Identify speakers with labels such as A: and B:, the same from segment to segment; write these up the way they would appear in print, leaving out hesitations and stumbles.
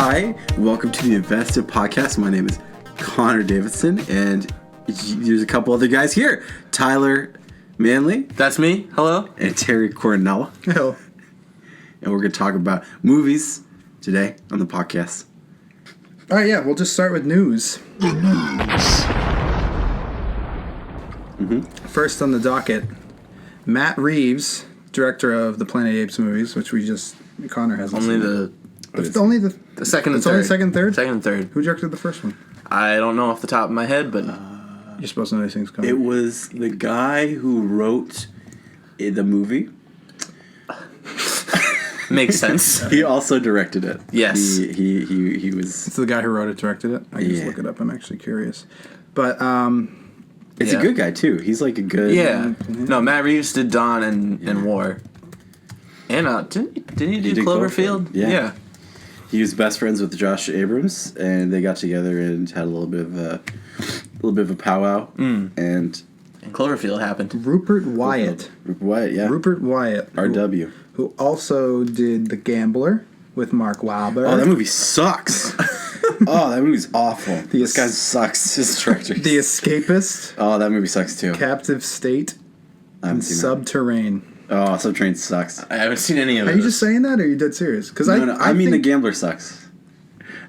A: Hi, welcome to the Invested Podcast. My name is Connor Davidson, and there's a couple other guys here. Tyler Manley.
B: That's me. Hello.
A: And Terry Cornell.
C: Hello.
A: And we're going to talk about movies today on the podcast.
C: All right, yeah, we'll just start with news. The news. First on the docket, Matt Reeves, director of the Planet of the Apes movies, which Connor hasn't
B: Only
C: seen.
B: the second and
C: It's
B: third.
C: only second and third?
B: Second and third.
C: Who directed the first one?
B: I don't know off the top of my head, but
C: You're supposed to know these things, Connor.
A: It was the guy who wrote the movie.
B: makes sense.
A: He also directed it.
B: Yes.
A: He was...
C: It's the guy who wrote it, directed it. I can just look it up. I'm actually curious. But,
A: It's a good guy, too. He's like a good...
B: Yeah. No, Matt Reeves did Dawn and War. And didn't he do Cloverfield?
A: Yeah. He was best friends with Josh Abrams, and they got together and had a little bit of a powwow. And
B: Cloverfield happened.
C: Rupert Wyatt.
A: Rupert Wyatt, yeah.
C: Rupert Wyatt.
A: R.W.
C: Who also did The Gambler with Mark Wahlberg.
A: Oh, that movie sucks. Oh, that movie's awful. This guy sucks. His director.
C: The Escapist.
A: Oh, that movie sucks too.
C: Captive State.
A: I haven't
C: And
A: seen
C: Subterrane.
A: that. Oh, Subterrane sucks.
B: I haven't seen any of
C: Are
B: it.
C: you just saying that, or are you dead serious? Because
A: I mean, The Gambler sucks.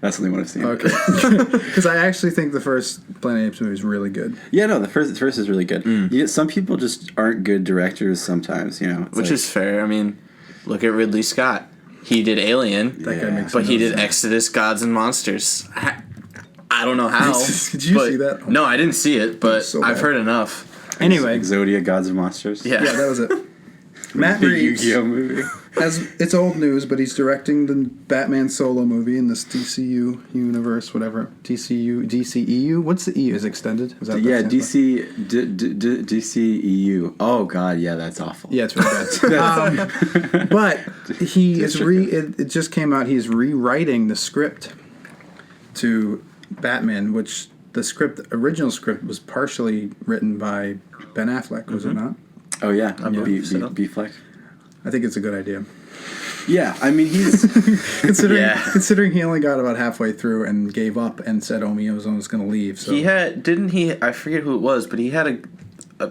A: That's the only one I've seen.
C: Okay. Because I actually think the first Planet of the Apes movie is really good.
A: Yeah, no, the first is really good. Some people just aren't good directors sometimes, you know.
B: Which is fair. I mean, look at Ridley Scott. He did Alien,
C: That guy makes
B: but he
C: no
B: did
C: sense.
B: Exodus, Gods and Monsters. I don't know how.
C: Did you see that?
B: No, I didn't see it, but
C: so
B: I've
C: bad.
B: heard enough.
C: Anyway.
A: Exodia, Gods and Monsters.
B: Yeah.
C: Yeah, that was it. Matt
A: Big
C: Reeves,
A: Yu-Gi-Oh movie.
C: it's old news, but he's directing the Batman solo movie in this DCU universe, whatever. DCEU? What's the E? Is it extended? Is that
A: Yeah,
C: what it stands
A: DCEU. Oh God, yeah, that's awful.
C: for? Yeah, it's really bad. But he is it just came out. He's rewriting the script to Batman, which the original script was partially written by Ben Affleck, was it not?
A: Oh yeah,
B: believe
A: Fleck.
C: I think it's a good idea.
A: Yeah, I mean he's
C: Considering he only got about halfway through and gave up and said Omi was going to leave. So.
B: Didn't he? I forget who it was, but he had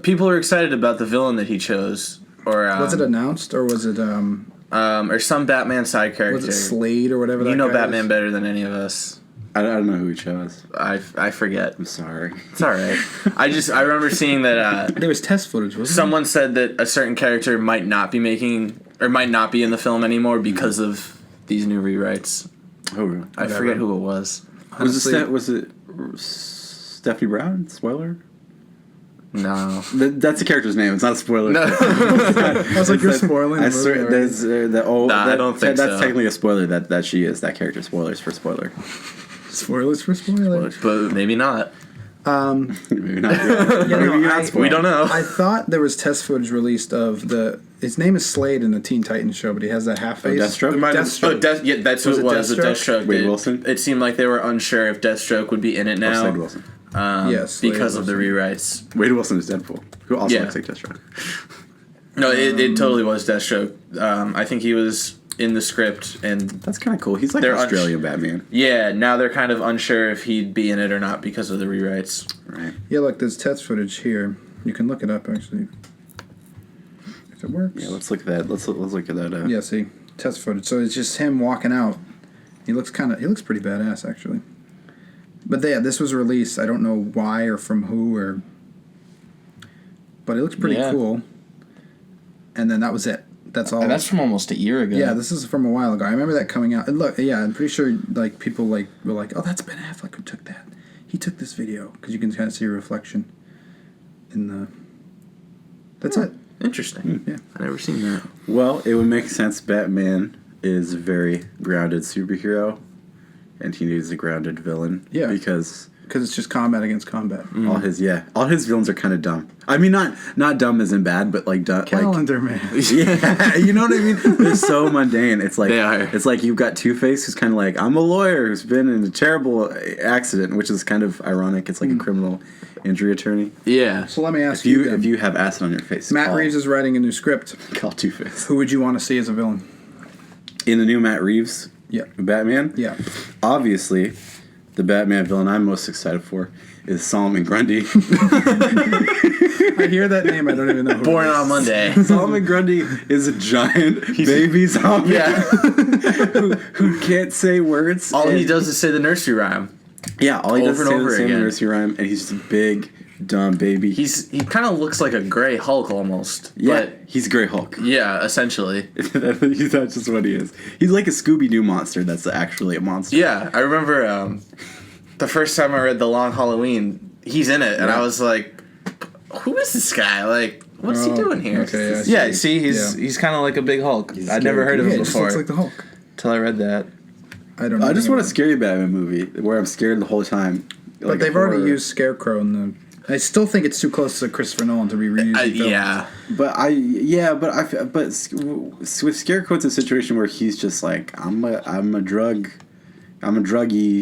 B: people are excited about the villain that he chose. Or
C: was it announced or was it
B: or some Batman side character?
C: was it Slade or whatever?
B: You know
C: guy
B: Batman
C: is?
B: better than any of us.
A: I don't know who he chose.
B: I forget.
A: I'm sorry.
B: It's all right. I remember seeing that
C: There was test footage, wasn't
B: someone said that a certain character might not be in the film anymore because of these new rewrites.
A: Oh really?
B: I forget who it was.
C: Honestly,
A: Was it Stephanie Brown? Spoiler.
B: No.
A: That's the character's name. It's not a spoiler.
B: No.
C: I was like, you're spoiling the
A: I
C: movie
A: swear,
C: already.
B: I don't think
A: that's
B: so.
A: technically a spoiler that she is that character. Spoilers for spoiler.
C: Spoilers for spoiler.
B: But maybe not.
A: Maybe not.
C: Yeah, no,
A: Maybe not spoiler.
B: We don't know.
C: I thought there was test footage released of his name is Slade in the Teen Titans show, but he has that half face.
A: Deathstroke?
C: Deathstroke.
B: That's who
C: Was
B: it
C: it
B: was.
C: Deathstroke?
A: Wade Wilson?
B: It seemed like they were unsure if Deathstroke would be in it now.
A: Slade Wilson.
C: Yes, Slade
B: because of the
C: Wilson.
B: rewrites.
A: Wade Wilson is Deadpool, who also
B: Yeah.
A: looks like Deathstroke.
B: No, it totally was Deathstroke. I think he was in the script, and
A: That's kind of cool. He's like
B: They're
A: Australian Batman,
B: yeah, now they're kind of unsure if he'd be in it or not because of the rewrites.
A: right?
C: Yeah, look, there's test footage here. You can look it up actually. If it works.
A: Yeah, let's look at that. Let's look at that.
C: Yeah, see, test footage. So it's just him walking out. He looks pretty badass actually. But yeah, this was released. I don't know why or from who but it looks pretty cool. And then that was it. That's all.
B: And that's from almost a year ago.
C: Yeah, this is from a while ago. I remember that coming out. And look, yeah, I'm pretty sure like people were like, "Oh, that's Ben Affleck who took that. He took this video," because you can kind of see a reflection in the. That's it.
B: Interesting.
C: Yeah.
B: I never seen that.
A: Well, it would make sense. Batman is a very grounded superhero, and he needs a grounded villain.
C: Yeah.
A: because
C: it's just combat against combat.
A: all his villains are kind of dumb. I mean, not dumb as in bad, but like dumb.
C: Calendar Man.
A: Yeah, you know what I mean? They're so mundane. It's like
B: They are.
A: It's like you've got Two-Face, who's kind of like, I'm a lawyer who's been in a terrible accident, which is kind of ironic. It's like a criminal injury attorney.
B: Yeah.
C: So let me ask
A: If you have acid on your face,
C: Matt Reeves is writing a new script.
A: call Two-Face.
C: Who would you want to see as a villain?
A: In the new Matt Reeves
C: Yeah.
A: Batman.
C: Yeah.
A: Obviously, the Batman villain I'm most excited for is Solomon Grundy.
C: I hear that name. I don't even know who
B: Born
C: it is.
B: on Monday.
A: Solomon Grundy is a giant baby zombie
B: Yeah.
A: who can't say words.
B: All he
A: and-
B: does is say the nursery rhyme.
A: Yeah, all he does is
B: over and
A: say
B: over
A: the same
B: again.
A: nursery rhyme, and he's just a big, dumb baby.
B: He kind of looks like a gray Hulk almost.
A: yeah,
B: But
A: he's Grey Hulk.
B: yeah, essentially.
A: That's just what he is. He's like a Scooby-Doo monster that's actually a monster.
B: Yeah, I remember the first time I read The Long Halloween, he's in it, and
A: Yeah.
B: I was like, who is this guy? Like, what's he
C: Oh,
B: doing here?
C: okay, I
B: Yeah,
C: see.
B: see, he's kind of like a big Hulk.
A: He's
B: I'd never heard of
C: Yeah,
B: him
C: he just
B: before
C: looks like the Hulk.
B: until I read that.
C: I don't know.
A: I just
C: anything
A: want a
C: about it.
A: scary Batman movie where I'm scared the whole time.
C: But
A: Like a
C: they've already
A: horror.
C: used Scarecrow in the. I still think it's too close to Christopher Nolan to be reused. in films.
B: Yeah.
A: But with Scarecrow, it's a situation where he's just like, I'm a druggy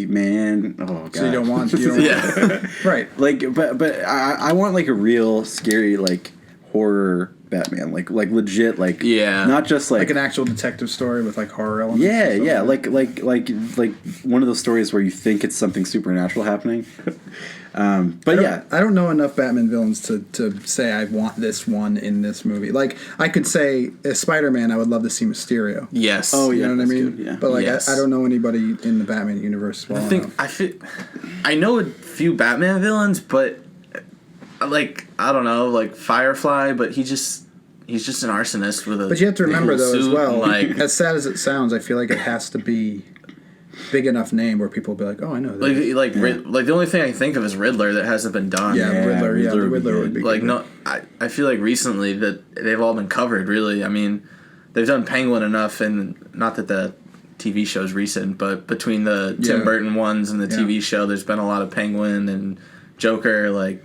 A: man. Oh god.
C: So you don't want.
B: Yeah.
C: Right.
A: like, but I want like a real scary like horror Batman, like legit, like
B: Yeah.
A: not just
C: Like an actual detective story with like horror elements.
A: yeah,
C: and stuff
A: yeah,
C: like
A: like one of those stories where you think it's something supernatural happening. But yeah,
C: I don't know enough Batman villains to say I want this one in this movie. Like I could say as Spider-Man, I would love to see Mysterio.
B: Yes.
A: Oh,
C: You
A: yeah,
C: know what I
A: that's
C: mean?
A: good, yeah.
C: But like
B: Yes.
C: I don't know anybody in the Batman universe well enough.
B: I know a few Batman villains, but like I don't know, like Firefly, but he's just an arsonist with a.
C: But you have to remember
B: cool
C: though as
B: suit,
C: well.
B: like
C: As sad as it sounds, I feel like it has to be big enough name where people will be like, "Oh, I know that."
B: like the only thing I can think of is Riddler that hasn't been done.
C: Yeah, Riddler. Yeah, the Riddler would be
B: Like
C: good.
B: no, I feel like recently that they've all been covered. Really, I mean, they've done Penguin enough, and not that the TV show's recent, but between the Tim
C: Yeah.
B: Burton ones and the
C: Yeah.
B: TV show, there's been a lot of Penguin and Joker. Like,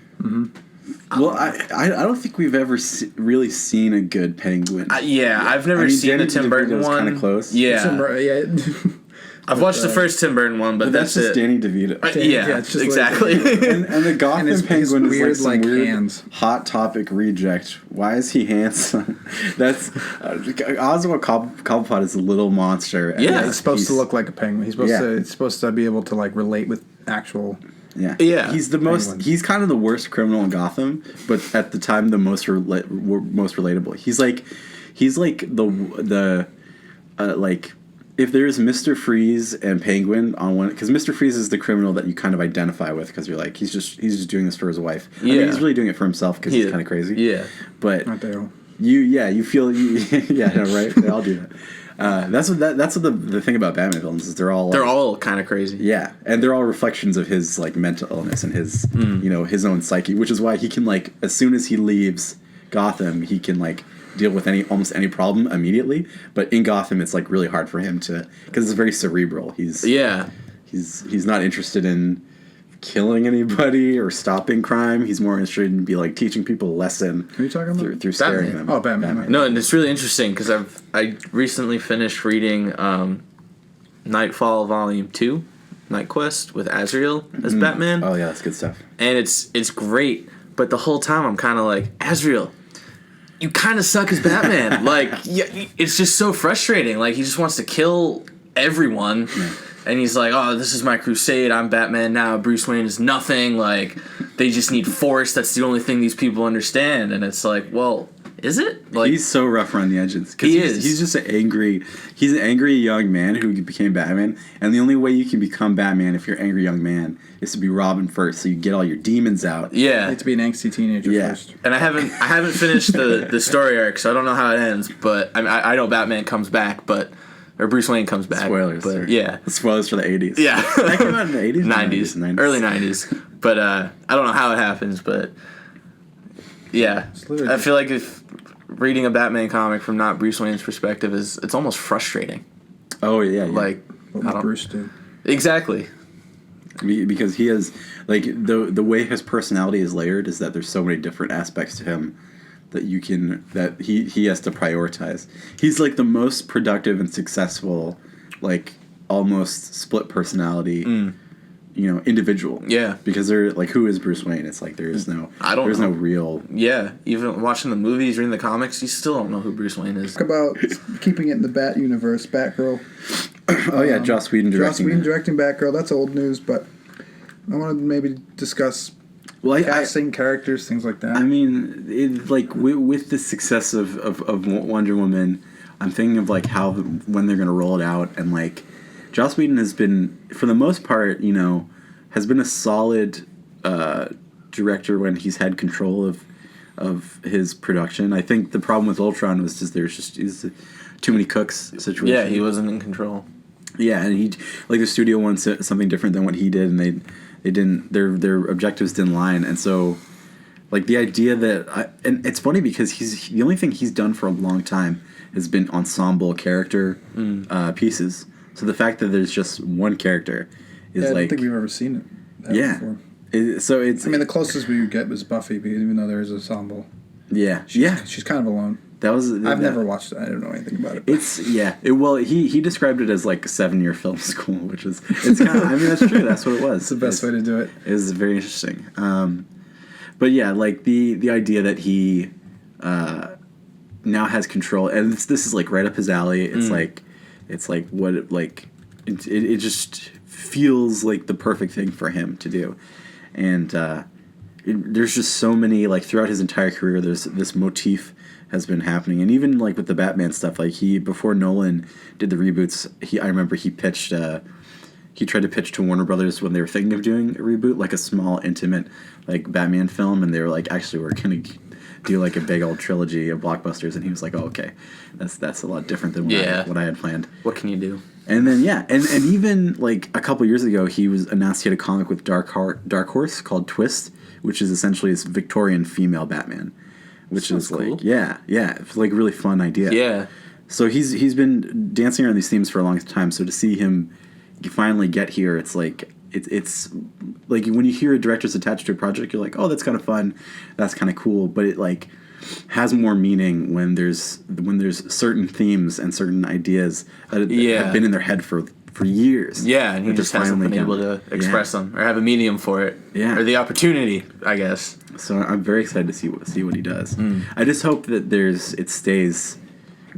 A: well, I don't think we've ever really seen a good Penguin.
B: I've never
A: I mean,
B: seen
A: Danny
B: the Tim
A: DeVito
B: Burton
A: was
B: one.
A: kinda close.
B: Yeah,
C: Yeah.
B: I've watched the first Tim Burton one, but
A: But that's just
B: it.
A: Danny DeVito.
B: Yeah,
C: it's just
B: exactly.
A: And the Gotham
C: his
A: Penguin is
C: weird,
A: like some
C: like,
A: weird
C: hands.
A: hot topic reject. Why is he handsome? That's Oswald Cobblepot is a little monster. and
B: Yeah,
C: He's supposed to
A: he's-
C: look like a penguin. He's supposed
A: Yeah.
C: to. It's supposed to be able to like relate with actual.
A: Yeah,
B: Yeah.
A: He's the most.
C: Penguin.
A: He's kind of the worst criminal in Gotham, but at the time the most most relatable. He's like the like. If there's Mr. Freeze and Penguin on one, because Mr. Freeze is the criminal that you kind of identify with, because you're like he's just doing this for his wife. I mean,
B: Yeah.
A: he's really doing it for himself because he's
B: Yeah.
A: kind of crazy.
B: Yeah.
A: But
C: Aren't they all?
A: you feel yeah, no, right? They all do that. That's what the thing about Batman villains is they're all
B: They're all kind of crazy.
A: yeah, and they're all reflections of his like mental illness and his his own psyche, which is why he can like as soon as he leaves Gotham, he can like deal with almost any problem immediately. But in Gotham, it's like really hard for him to because it's very cerebral. He's not interested in killing anybody or stopping crime. He's more interested in like teaching people a lesson.
C: Who are you talking about?
A: Through scaring
B: Batman.
A: them.
C: Oh, Batman.
B: No, and it's really interesting because I recently finished reading Nightfall Volume 2, Night Quest with Azrael as Batman,
A: Oh yeah, that's good stuff.
B: and it's great. But the whole time I'm kind of like, Azrael, you kind of suck as Batman. Like, yeah, it's just so frustrating. Like he just wants to kill everyone. And he's like, oh, this is my crusade. I'm Batman now. Bruce Wayne is nothing. Like, they just need force. That's the only thing these people understand. And it's like, well, is it? Like,
A: He's so rough around the edges.
B: He is.
A: He's just he's an angry young man who became Batman. And the only way you can become Batman if you're an angry young man is to be Robin first. So you get all your demons out.
C: You
B: yeah.
C: need to be an angsty teenager
A: Yeah.
C: first.
B: And I haven't finished the story arc, so I don't know how it ends. But I know Batman comes back, or Bruce Wayne comes back.
A: Spoilers.
B: But
A: sir.
B: yeah.
A: Spoilers for the 80s.
B: Yeah.
A: That came out in the 80s?
B: 90s. Early 90s. But I don't know how it happens, but yeah.
C: literally
B: I feel like if reading a Batman comic from not Bruce Wayne's perspective it's almost frustrating.
A: Oh, yeah.
B: Like,
C: What
B: I
C: would
B: don't...
C: Bruce do?
B: Exactly.
A: Because he has, like, the way his personality is layered is that there's so many different aspects to him that he has to prioritize. He's, like, the most productive and successful, like, almost split personality, individual.
B: Yeah.
A: Because they're, like, who is Bruce Wayne? It's like there's no real...
B: Yeah. Even watching the movies, reading the comics, you still don't know who Bruce Wayne is.
C: Talk about keeping it in the Bat universe. Batgirl.
A: Oh yeah, Joss Whedon directing.
C: Joss Whedon
A: it.
C: directing Batgirl. That's old news, but I want to maybe discuss
A: Well,
C: casting, characters, things like that.
A: I mean, with the success of Wonder Woman, I'm thinking of like how when they're gonna roll it out, and like Joss Whedon has been, for the most part, has been a solid director when he's had control of his production. I think the problem with Ultron was is too many cooks situation.
B: Yeah, he wasn't in control.
A: Yeah, and he the studio wanted something different than what he did, and they didn't, their objectives didn't line, and so like the idea that and it's funny because the only thing he's done for a long time has been ensemble character pieces. So the fact that there's just one character is
C: I
A: like,
C: don't think we've ever seen it. Before.
A: So it's.
C: I mean, the closest we would get was Buffy, because even though there is an ensemble,
A: yeah,
C: she's kind of alone.
A: That was.
C: I've never watched it. I don't know anything about it.
A: Well, he described it as like a 7-year film school, which is it's kind of. I mean, that's true. That's what it was.
C: It's the best way to do it.
A: It was very interesting. But yeah, like the idea that he now has control, and this is like right up his alley. It's like what it just feels like the perfect thing for him to do, and there's just so many, like throughout his entire career, there's this motif has been happening, and even like with the Batman stuff, like before Nolan did the reboots, I remember he pitched. He tried to pitch to Warner Brothers when they were thinking of doing a reboot, like a small, intimate, like Batman film, and they were like, actually, we're gonna do like a big old trilogy of blockbusters, and he was like, oh, okay, that's a lot different than what I had planned.
B: What can you do?
A: And then and even like a couple years ago, he was announced he had a comic with Dark Horse called Twist, which is essentially this Victorian female Batman, which is
B: cool.
A: like it's like a really fun idea.
B: Yeah.
A: So he's been dancing around these themes for a long time. So to see him finally get here, it's like it's like when you hear a director's attached to a project, you're like, oh, that's kind of fun, that's kind of cool, but it like has more meaning when there's certain themes and certain ideas that have been in their head for years.
B: Yeah, and he just hasn't been able to express them or have a medium for it.
A: Yeah.
B: Or the opportunity, I guess.
A: So I'm very excited to see what he does. I just hope that it stays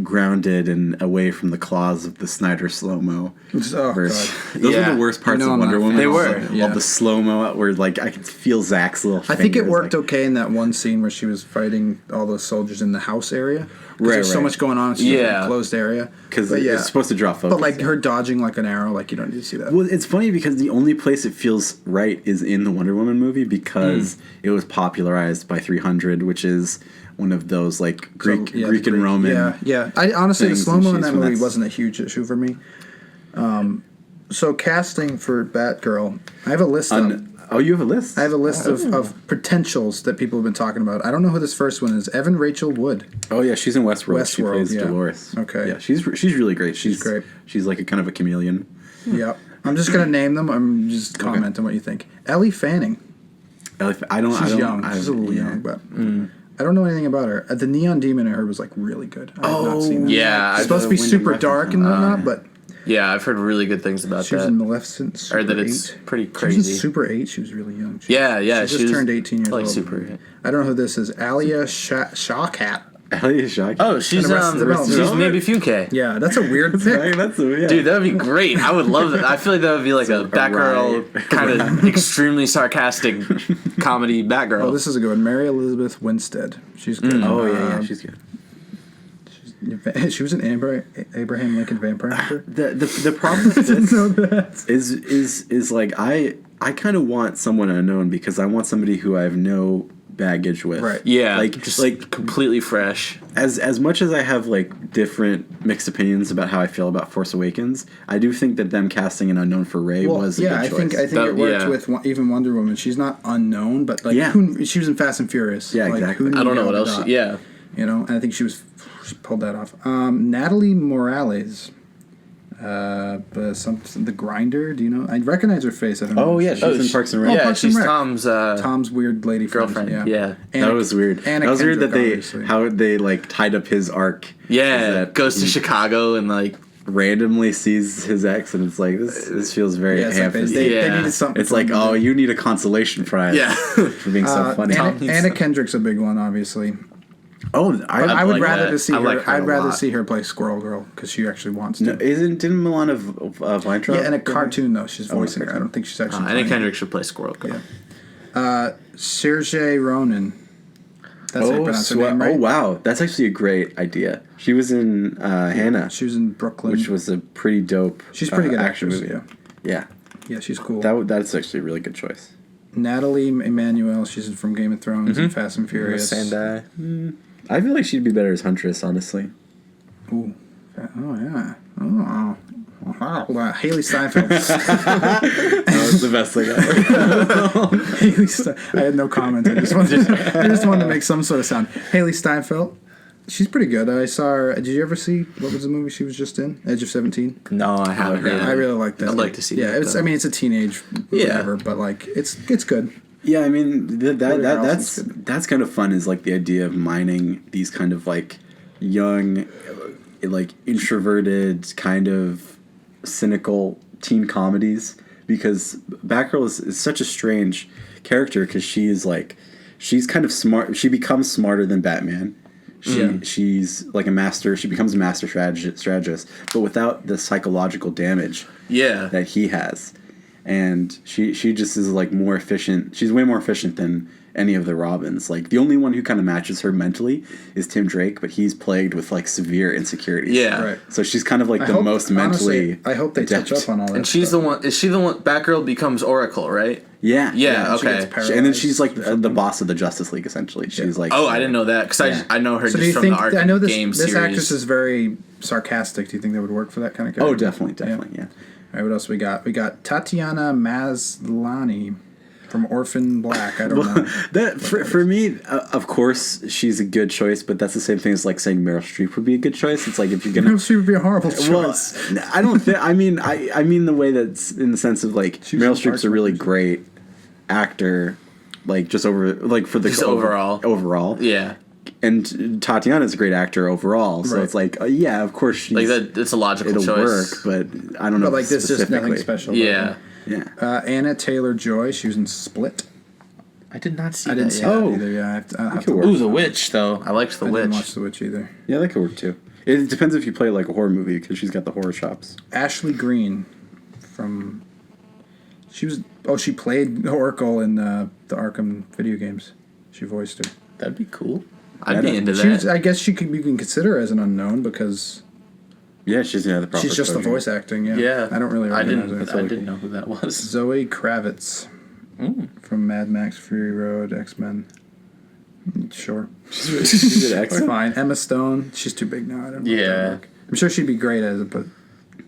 A: grounded and away from the claws of the Snyder slow-mo.
C: Those
A: were the worst parts of Wonder Woman.
B: They were.
A: All the slow-mo where like I could feel Zach's little fingers.
C: I think it worked okay in that one scene where she was fighting all those soldiers in the house area.
A: Right,
C: There's so much going on. She's in a closed area.
A: Because it's supposed to draw focus.
C: But like her dodging like an arrow, like you don't need to see that.
A: Well, it's funny because the only place it feels right is in the Wonder Woman movie, because it was popularized by 300, which is one of those like Greek and Roman.
C: Yeah. I honestly, the slow-mo in that movie
A: that's
C: wasn't a huge issue for me. So casting for Batgirl, I have a list
A: Oh, you have a list?
C: I have a list of potentials that people have been talking about. I don't know who this first one is. Evan Rachel Wood.
A: Oh yeah, she's in Westworld. She plays
C: yeah.
A: Dolores.
C: Okay.
A: Yeah, she's really great. She's
C: great.
A: She's like a kind of a chameleon.
C: Yep. I'm just gonna name them. I'm just comment on what you think. Ellie Fanning.
A: She's
C: young. She's a little young, but I don't know anything about her. The Neon Demon I heard was like really good. I have not seen that.
B: Yeah,
C: It's supposed to be super dark and whatnot, but
B: yeah, I've heard really good things about
C: she was in Maleficent. Super
B: or that
C: 8.
B: it's pretty
C: She
B: crazy.
C: was in Super 8. She was really young. She just turned 18 years
B: like
C: old.
B: Super 8.
C: I don't know who this is. Alia Shawkat.
A: Ellie is shocking.
B: Oh, she's maybe Funke.
C: Yeah, that's a weird pick.
B: Dude, that would be great. I would love that. I feel like that would be like a Batgirl kind of extremely sarcastic comedy Batgirl.
C: Oh, this is a good one. Mary Elizabeth Winstead. She's good.
A: Oh yeah, she's good.
C: She was an Abraham Lincoln Vampire Hunter.
A: The problem with this is like I kind of want someone unknown because I want somebody who I have no baggage with.
C: Right.
B: Yeah. Just completely fresh.
C: As
A: much as I have like different mixed opinions about how I feel about Force Awakens, I do think that them casting an unknown for Rey was a good choice.
C: I think it worked with even Wonder Woman. She's not unknown, but like she was in Fast and Furious.
A: Yeah,
C: like,
A: exactly.
B: I don't know what else.
C: You know, and I think she pulled that off. Natalie Morales. The Grinder, do you know? I recognize her face. I don't know.
A: Oh yeah, she's in Parks and Rec.
B: Yeah,
C: Parks and
B: she's
C: Rec.
B: Tom's
C: weird lady
B: girlfriend. Yeah.
A: That was weird.
C: Anna
A: that was weird that
C: Kendrick,
A: how they like tied up his arc.
B: Yeah, goes to Chicago and like
A: randomly sees his ex, and it's like this feels very ham-fisted.
C: They needed something.
A: It's like, oh, you need a consolation prize.
B: Yeah.
A: For being so funny.
C: Anna Kendrick's a big one, obviously.
A: Oh,
C: I would
B: like
C: rather
B: that.
C: to see
B: I
C: her.
B: like her
C: I'd
B: a
C: rather
B: lot.
C: see her play Squirrel Girl because she actually wants to.
A: no, didn't Milana Weintraub?
C: Yeah, in a cartoon though, she's voicing her.
A: cartoon.
C: I don't think she's actually.
B: Anna
C: playing
B: Kendrick should play Squirrel Girl.
C: Yeah. Saoirse Ronan. That's how you pronounce her name, right?
A: Oh wow, that's actually a great idea. She was in Hannah,
C: She was in Brooklyn.
A: which was a pretty dope.
C: She's a pretty good
A: action
C: actress.
A: movie.
C: Yeah.
A: Yeah,
C: Yeah, she's cool.
A: that's actually a really good choice.
C: Natalie Emmanuel. She's from Game of Thrones
A: Mm-hmm.
C: and Fast and Furious.
B: Sandai.
A: I feel like she'd be better as Huntress, honestly.
C: Ooh. Oh yeah. Oh. Wow. Haley Steinfeld.
A: That was the best thing ever.
C: Haley I had no comment. I just wanted to make some sort of sound. Haley Steinfeld. She's pretty good. I saw her. Did you ever see what was the movie she was just in? Edge of 17.
B: No, I haven't.
A: Okay.
C: I really like that.
B: I'd like to see
C: Yeah,
B: that,
C: it's.
B: though.
C: I mean, it's a teenage whatever, but like it's good.
A: Yeah, I mean that's
C: Harrelson's good.
A: kind of fun. Is like the idea of mining these kind of like young, like introverted, kind of cynical teen comedies. Because Batgirl is such a strange character because she's kind of smart. She becomes smarter than Batman. She's like a master. She becomes a master strategist, but without the psychological damage
B: Yeah.
A: that he has. And she just is like more efficient. She's way more efficient than any of the Robins. Like the only one who kind of matches her mentally is Tim Drake, but he's plagued with like severe insecurities.
B: Yeah.
C: Right.
A: So she's kind of like the most
C: honestly,
A: mentally.
C: I hope they
A: adept.
C: touch up on all that.
B: And she's
C: stuff.
B: the one. Is she the one? Batgirl becomes Oracle, right?
A: Yeah.
B: Yeah.
C: she gets
B: Okay.
C: paralyzed
A: And then she's like
C: or
A: the
C: something.
A: boss of the Justice League. Essentially, she's like.
B: Oh, I didn't know that because
A: Yeah.
B: I know her
C: So do
B: just
C: you
B: from
C: think?
B: the Arkham
C: I know this
B: game
C: this
B: series.
C: actress is very sarcastic. Do you think that would work for that kind of character?
A: Oh, definitely, yeah.
C: All right, what else we got? We got Tatiana Maslany from Orphan Black. I don't know.
A: That for me, of course, she's a good choice, but that's the same thing as like saying Meryl Streep would be a good choice. It's like if you're gonna.
C: She would be a horrible choice.
A: Well, I don't think. I mean, I mean the way that's in the sense of like
C: She was
A: Meryl
C: in
A: Streep's
C: Parks
A: a
C: and
A: really
C: Recreation.
A: great actor, like just over like for the
B: Just overall.
A: overall.
B: Yeah.
A: And Tatiana's a great actor overall, so
C: Right.
A: it's like yeah, of course she's,
B: Like that. It's a logical
A: it'll
B: choice.
A: work, but I don't know.
C: But like this is
A: specifically.
C: nothing special. about
B: Yeah.
C: her.
A: Yeah.
C: Anna Taylor-Joy. She was in Split.
B: I did not see
C: I didn't
B: that
C: see
B: yet.
C: that
A: Oh.
C: either. Yeah, I have to, I'll have
A: could
C: to
A: work.
B: Ooh, The Witch though. I liked The
C: I didn't
B: Witch.
C: watch The Witch either.
A: Yeah, that could work too. It depends if you play like a horror movie because she's got the horror chops.
C: Ashley Greene from. She was. Oh, she played Oracle in the Arkham video games. She voiced her.
B: That'd be cool. I'd be into
C: She was,
B: that.
C: I guess you can consider her as an unknown because
A: Yeah, she's the proper.
C: she's just the
A: exposure.
C: voice acting. Yeah.
B: Yeah.
C: I don't really
B: I
C: recognize
B: didn't.
C: her.
B: I didn't know who that was.
C: Zoe Kravitz from Mad Max Fury Road, X-Men. Sure.
A: She's an excellent.
C: Fine. Emma Stone. She's too big now. I don't know if
B: Yeah.
C: that'd work. I'm sure she'd be great as it, but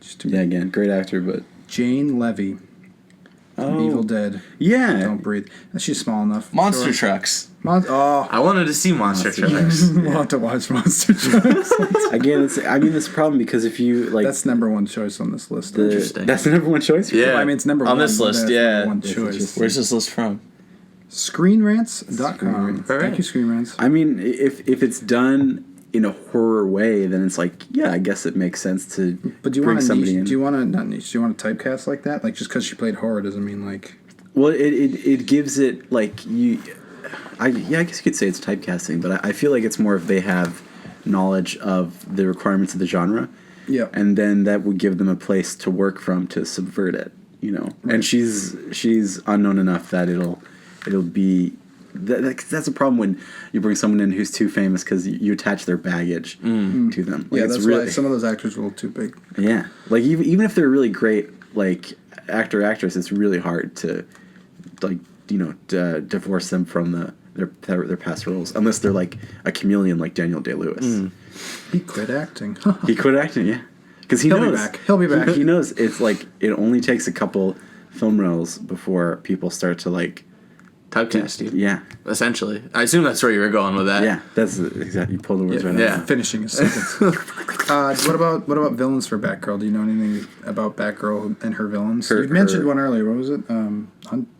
C: she's too
A: Yeah,
C: big.
A: again, great actor, but
C: Jane Levy from Evil Dead.
A: yeah,
C: Don't Breathe. She's small enough.
B: Monster
C: Sure.
B: Trucks.
C: Oh,
B: I wanted to see Monster
A: Monster
B: Trucks.
C: we'll have to watch Monster Trucks.
A: again, it's. I mean, it's a problem because if you like,
C: That's number one choice on this list.
B: Interesting.
A: that's the number one choice.
B: Yeah.
C: Well, I mean, it's number
B: on
C: one.
B: this
C: but
B: list.
C: that's
B: Yeah.
C: number one
A: That's
C: choice.
A: interesting.
B: Where's this list from?
C: Screenrants.com.
B: All right.
C: Thank you, Screen Rants.
A: I mean, if it's done in a horror way, then it's like, yeah, I guess it makes sense to
C: But do you
A: bring
C: want to
A: somebody
C: niche?
A: in.
C: Do you want to not niche? Do you want to typecast like that? Like just because she played horror doesn't mean like.
A: Well, it gives it like you. I guess you could say it's typecasting, but I feel like it's more if they have knowledge of the requirements of the genre,
C: Yeah.
A: and then that would give them a place to work from to subvert it, you know.
C: Right.
A: And she's unknown enough that it'll be. That's a problem when you bring someone in who's too famous because you attach their baggage to them. Like,
C: Yeah,
A: it's
C: that's
A: really,
C: why some of those actors are a little too big.
A: yeah, like even if they're really great, like actress, it's really hard to, like, you know, divorce them from their past roles unless they're like a chameleon like Daniel Day-Lewis.
C: He quit acting.
A: He quit acting, yeah, because
C: He'll be back. He'll be back.
A: He knows it's like it only takes a couple film roles before people start to like,
B: Typecast you.
A: yeah,
B: Essentially. I assume that's where you were going with that.
A: yeah. That's exactly, you pulled the words right
B: Yeah.
A: out. of
C: Finishing a sentence. What about villains for Batgirl? Do you know anything about Batgirl and her villains?
A: Her-
C: You mentioned
A: her-
C: one earlier. What was it?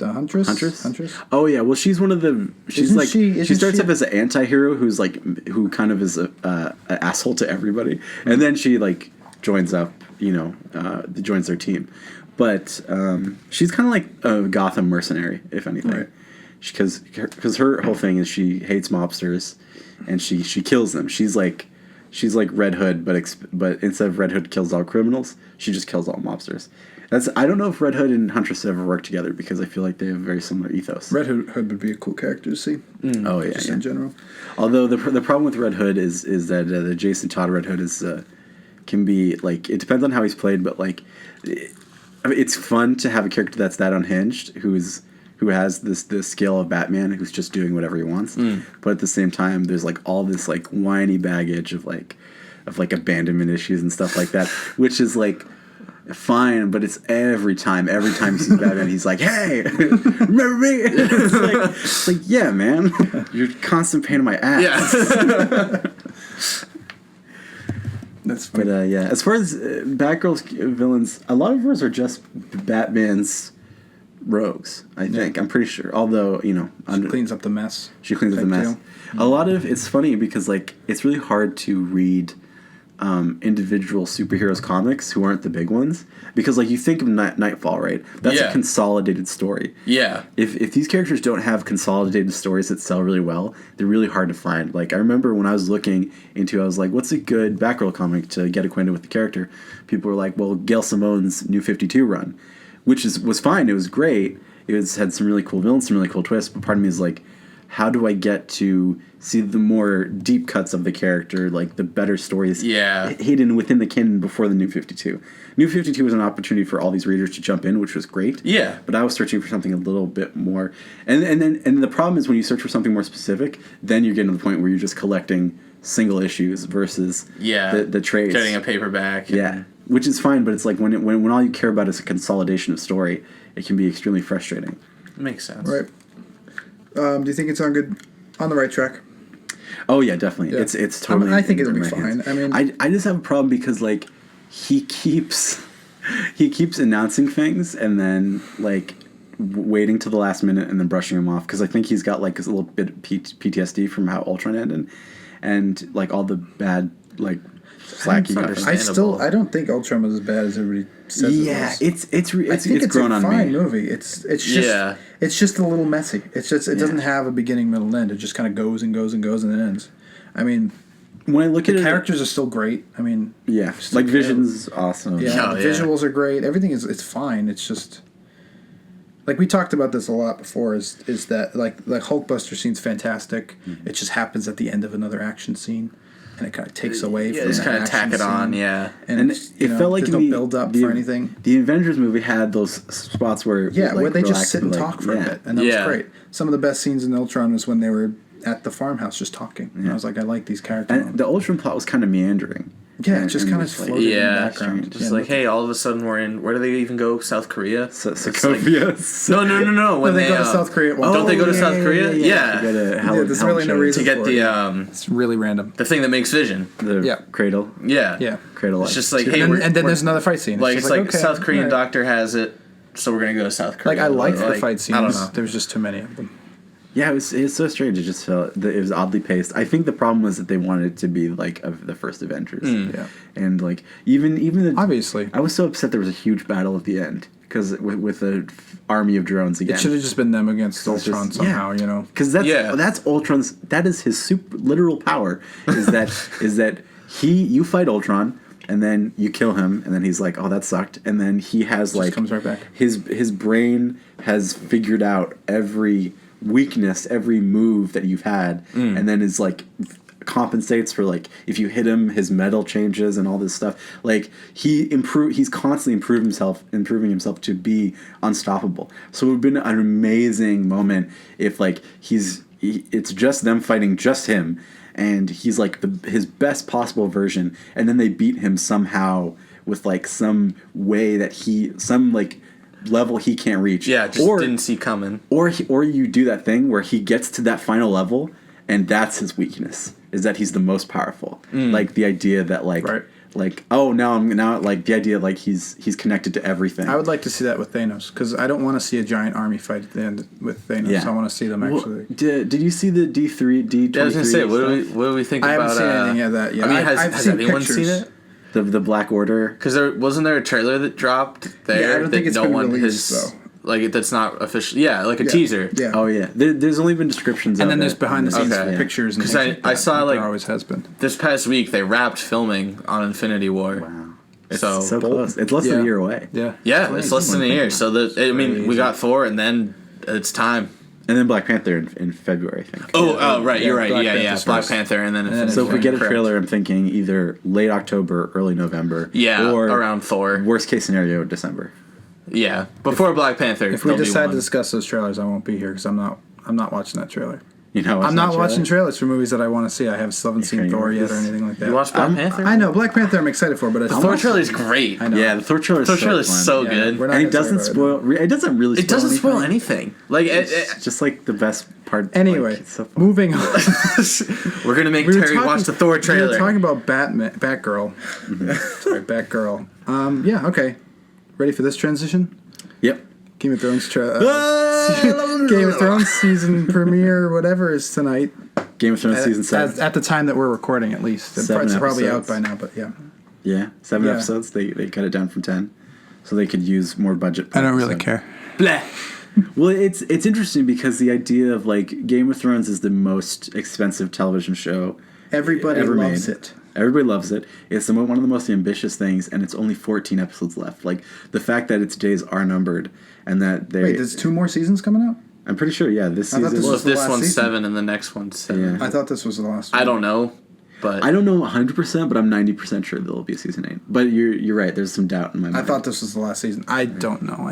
C: Huntress.
A: Huntress? Oh yeah, well she's one of the. She's
C: Isn't
A: like
C: she-
A: she starts
C: she-
A: up as an anti-hero who kind of is an asshole to everybody, and then she like joins up, you know, joins their team, but she's kind of like a Gotham mercenary, if anything.
C: Right.
A: because her whole thing is she hates mobsters, and she kills them. She's like Red Hood, but instead of Red Hood kills all criminals, she just kills all mobsters. I don't know if Red Hood and Huntress ever work together because I feel like they have very similar ethos.
C: Red Hood would be a cool character to see.
A: Oh yeah,
C: just
A: yeah.
C: in general.
A: Although the problem with Red Hood is that the Jason Todd Red Hood is can be like, it depends on how he's played, but like it's fun to have a character that's that unhinged who has this scale of Batman who's just doing whatever he wants, but at the same time there's like all this like whiny baggage of abandonment issues and stuff like that, which is like fine, but it's every time he sees Batman, he's like, "Hey, remember me?" It's like, yeah, man, you're a constant pain in my ass.
B: Yeah.
C: That's funny.
A: But yeah, as far as Batgirl's villains, a lot of hers are just Batman's rogues. I think I'm pretty sure. Although
C: She cleans up the mess.
A: She cleans up the mess. A lot of it's funny because like it's really hard to read individual superheroes comics who aren't the big ones, because like you think of Nightfall, right? That's a consolidated story.
B: Yeah.
A: If these characters don't have consolidated stories that sell really well, they're really hard to find. Like I remember when I was looking into, I was like, what's a good Batgirl comic to get acquainted with the character? People were like, well, Gail Simone's New 52 run, which was fine. It was great. Had some really cool villains, some really cool twists. But part of me is like, how do I get to see the more deep cuts of the character, like the better stories hidden within the canon before the New 52? New 52 was an opportunity for all these readers to jump in, which was great.
B: Yeah.
A: But I was searching for something a little bit more. And the problem is when you search for something more specific, then you're getting to the point where you're just collecting single issues versus the trades.
B: Getting a paperback.
A: Yeah. Which is fine, but it's like when all you care about is a consolidation of story, it can be extremely frustrating.
B: Makes sense.
C: Right. Do you think it's on the right track?
A: Oh yeah, definitely.
C: Yeah.
A: It's totally.
C: I think it'll be
A: in my
C: fine.
A: hands.
C: I mean,
A: I just have a problem because like he keeps announcing things and then like waiting to the last minute and then brushing them off, because I think he's got like a little bit of PTSD from how Ultron ended, and like all the bad like slack he got.
C: I don't think Ultron was as bad as everybody says.
A: Yeah,
C: it was.
A: it's grown on me.
C: It's a fine movie. It's just it's just a little messy. It's just it doesn't have a beginning, middle, and end. It just kind of goes and goes and goes and then ends. I mean,
A: when I look at
C: the
A: it,
C: characters are still great. I mean,
A: like Vision's awesome.
C: Yeah, the visuals are great. Everything it's fine. It's just like we talked about this a lot before. Is that like Hulkbuster scene's fantastic. Mm-hmm. It just happens at the end of another action scene. And it kind of takes away from
B: just kind of tack it on,
C: and
A: it felt like
C: there's no build up for anything.
A: The Avengers movie had those spots where
C: where they just sit and talk for a bit, and that was great. Some of the best scenes in Ultron was when they were at the farmhouse just talking. And I was like, I like these characters.
A: And the Ultron plot was kind of meandering.
C: Yeah, just kind of floated in the background.
B: Just like, hey, all of a sudden we're in. Where do they even go? South Korea?
A: Sokovia.
B: No. When
C: they go to South Korea.
B: Don't they go to South Korea? Yeah.
C: There's really no reason
B: to get
C: for
B: the.
C: It's really random.
B: The thing that makes Vision.
A: The cradle.
B: Yeah.
A: Cradle.
B: It's just like, hey,
C: and then there's another fight scene.
B: It's like South Korean doctor has it, so we're gonna go to South Korea.
C: Like I liked the fight scenes.
B: I don't know.
C: There was just too many of them.
A: Yeah, it was so strange. It just felt that it was oddly paced. I think the problem was that they wanted it to be like of the first Avengers.
C: Yeah,
A: and like even
C: obviously,
A: I was so upset there was a huge battle at the end because with an army of drones again.
C: It should have just been them against Ultron somehow, Because
A: that's Ultron's. That is his super literal power. Is that you fight Ultron. And then you kill him, and then he's like, "Oh, that sucked." And then he has like
C: comes right back.
A: His brain has figured out every weakness, every move that you've had, and then is like compensates for like if you hit him, his metal changes and all this stuff. Like he's constantly improving himself to be unstoppable. So it would have been an amazing moment if like it's just them fighting just him. And he's like his best possible version, and then they beat him somehow with like some way that some like level he can't reach.
B: Yeah, didn't see coming.
A: Or you do that thing where he gets to that final level, and that's his weakness, is that he's the most powerful. Like the idea that like the idea like he's connected to everything.
C: I would like to see that with Thanos, because I don't want to see a giant army fight at the end with Thanos. Yeah. I want to see them actually.
A: Did you see the D23?
B: I was gonna say, what do we think about?
C: I haven't seen anything of that yet.
B: I mean, has anyone seen it?
A: The Black Order,
B: because wasn't there a trailer that dropped there?
C: Yeah, I don't think it's been released though.
B: Like that's not official. Yeah, like a teaser.
C: Yeah.
A: Oh yeah, there's only been descriptions.
C: And
A: of
C: then there's
A: it.
C: behind the scenes
B: Okay.
C: pictures and
B: 'Cause
C: things like
B: I
C: that,
B: saw,
C: like
B: like-
C: there always has been.
B: This past week they wrapped filming on Infinity War.
A: Wow.
B: So
A: close. It's less than a year away.
C: Yeah.
B: yeah, it's less than a year. So we got Thor, and then it's time.
A: And then Black Panther in February, I think.
B: Oh, right, you're right.
C: Black
B: Yeah,
C: Panther's
B: Black
C: first.
B: Panther, and then Infinity
A: So if we
B: War.
A: get a
B: Correct.
A: trailer, I'm thinking either late October, early November.
B: Yeah,
A: or
B: around Thor.
A: Worst case scenario, December.
B: Yeah, before Black Panther.
C: If we
B: there'll be
C: decide to
B: one.
C: discuss those trailers, I won't be here because I'm not watching that trailer.
A: You know,
C: I'm not watching trailers for movies that I want to see. I haven't seen
A: Okay,
C: Thor yet or
A: this-
C: anything like that.
B: You watched Black Panther?
C: I know Black Panther. I'm excited for, but
B: The Thor trailer is great.
C: I know.
A: Yeah, the Thor trailer is
B: Thor trailer is
A: fun.
B: so
C: Yeah,
B: good.
C: we're not
A: And it
C: gonna talk
A: doesn't
C: about
A: spoil. It doesn't really.
B: It doesn't spoil
A: anything.
B: anything. Like
A: It's just like the best part.
C: Anyway,
A: like, it's so fun.
C: moving on.
B: we're gonna make
C: We were
B: Terry watch the Thor
C: We were
B: trailer.
C: talking about Batgirl. Sorry, Batgirl. Yeah. Okay. Ready for this transition?
A: Yep.
C: Game of Thrones. Game of Thrones season premiere, whatever, is tonight.
A: Game of Thrones season 7.
C: At the time that we're recording, at least. It's
A: 7
C: probably out
A: episodes.
C: by now, but yeah.
A: Yeah, 7
C: Yeah.
A: episodes. They cut it down from 10, so they could use more budget. per episode.
C: care.
B: Blah.
A: Well, it's interesting because the idea of like Game of Thrones is the most expensive television show
C: Everybody
A: ever
C: loves
A: made.
C: it.
A: Everybody loves it. It's one of the most ambitious things, and it's only 14 episodes left. Like the fact that its days are numbered, and that they.
C: Wait, there's 2 more seasons coming out?
A: I'm pretty sure. Yeah, this
C: I thought
A: season.
C: this
B: Well,
C: was
B: if
C: the
B: this
C: last
B: one's
C: season.
B: 7 and the next one's 7.
A: Yeah.
C: I thought this was the last one.
B: I don't know, but
A: I don't know 100%, but I'm 90% sure there'll be a season 8. But you're right. There's some doubt in my mind.
C: I thought this was the last season. I don't know.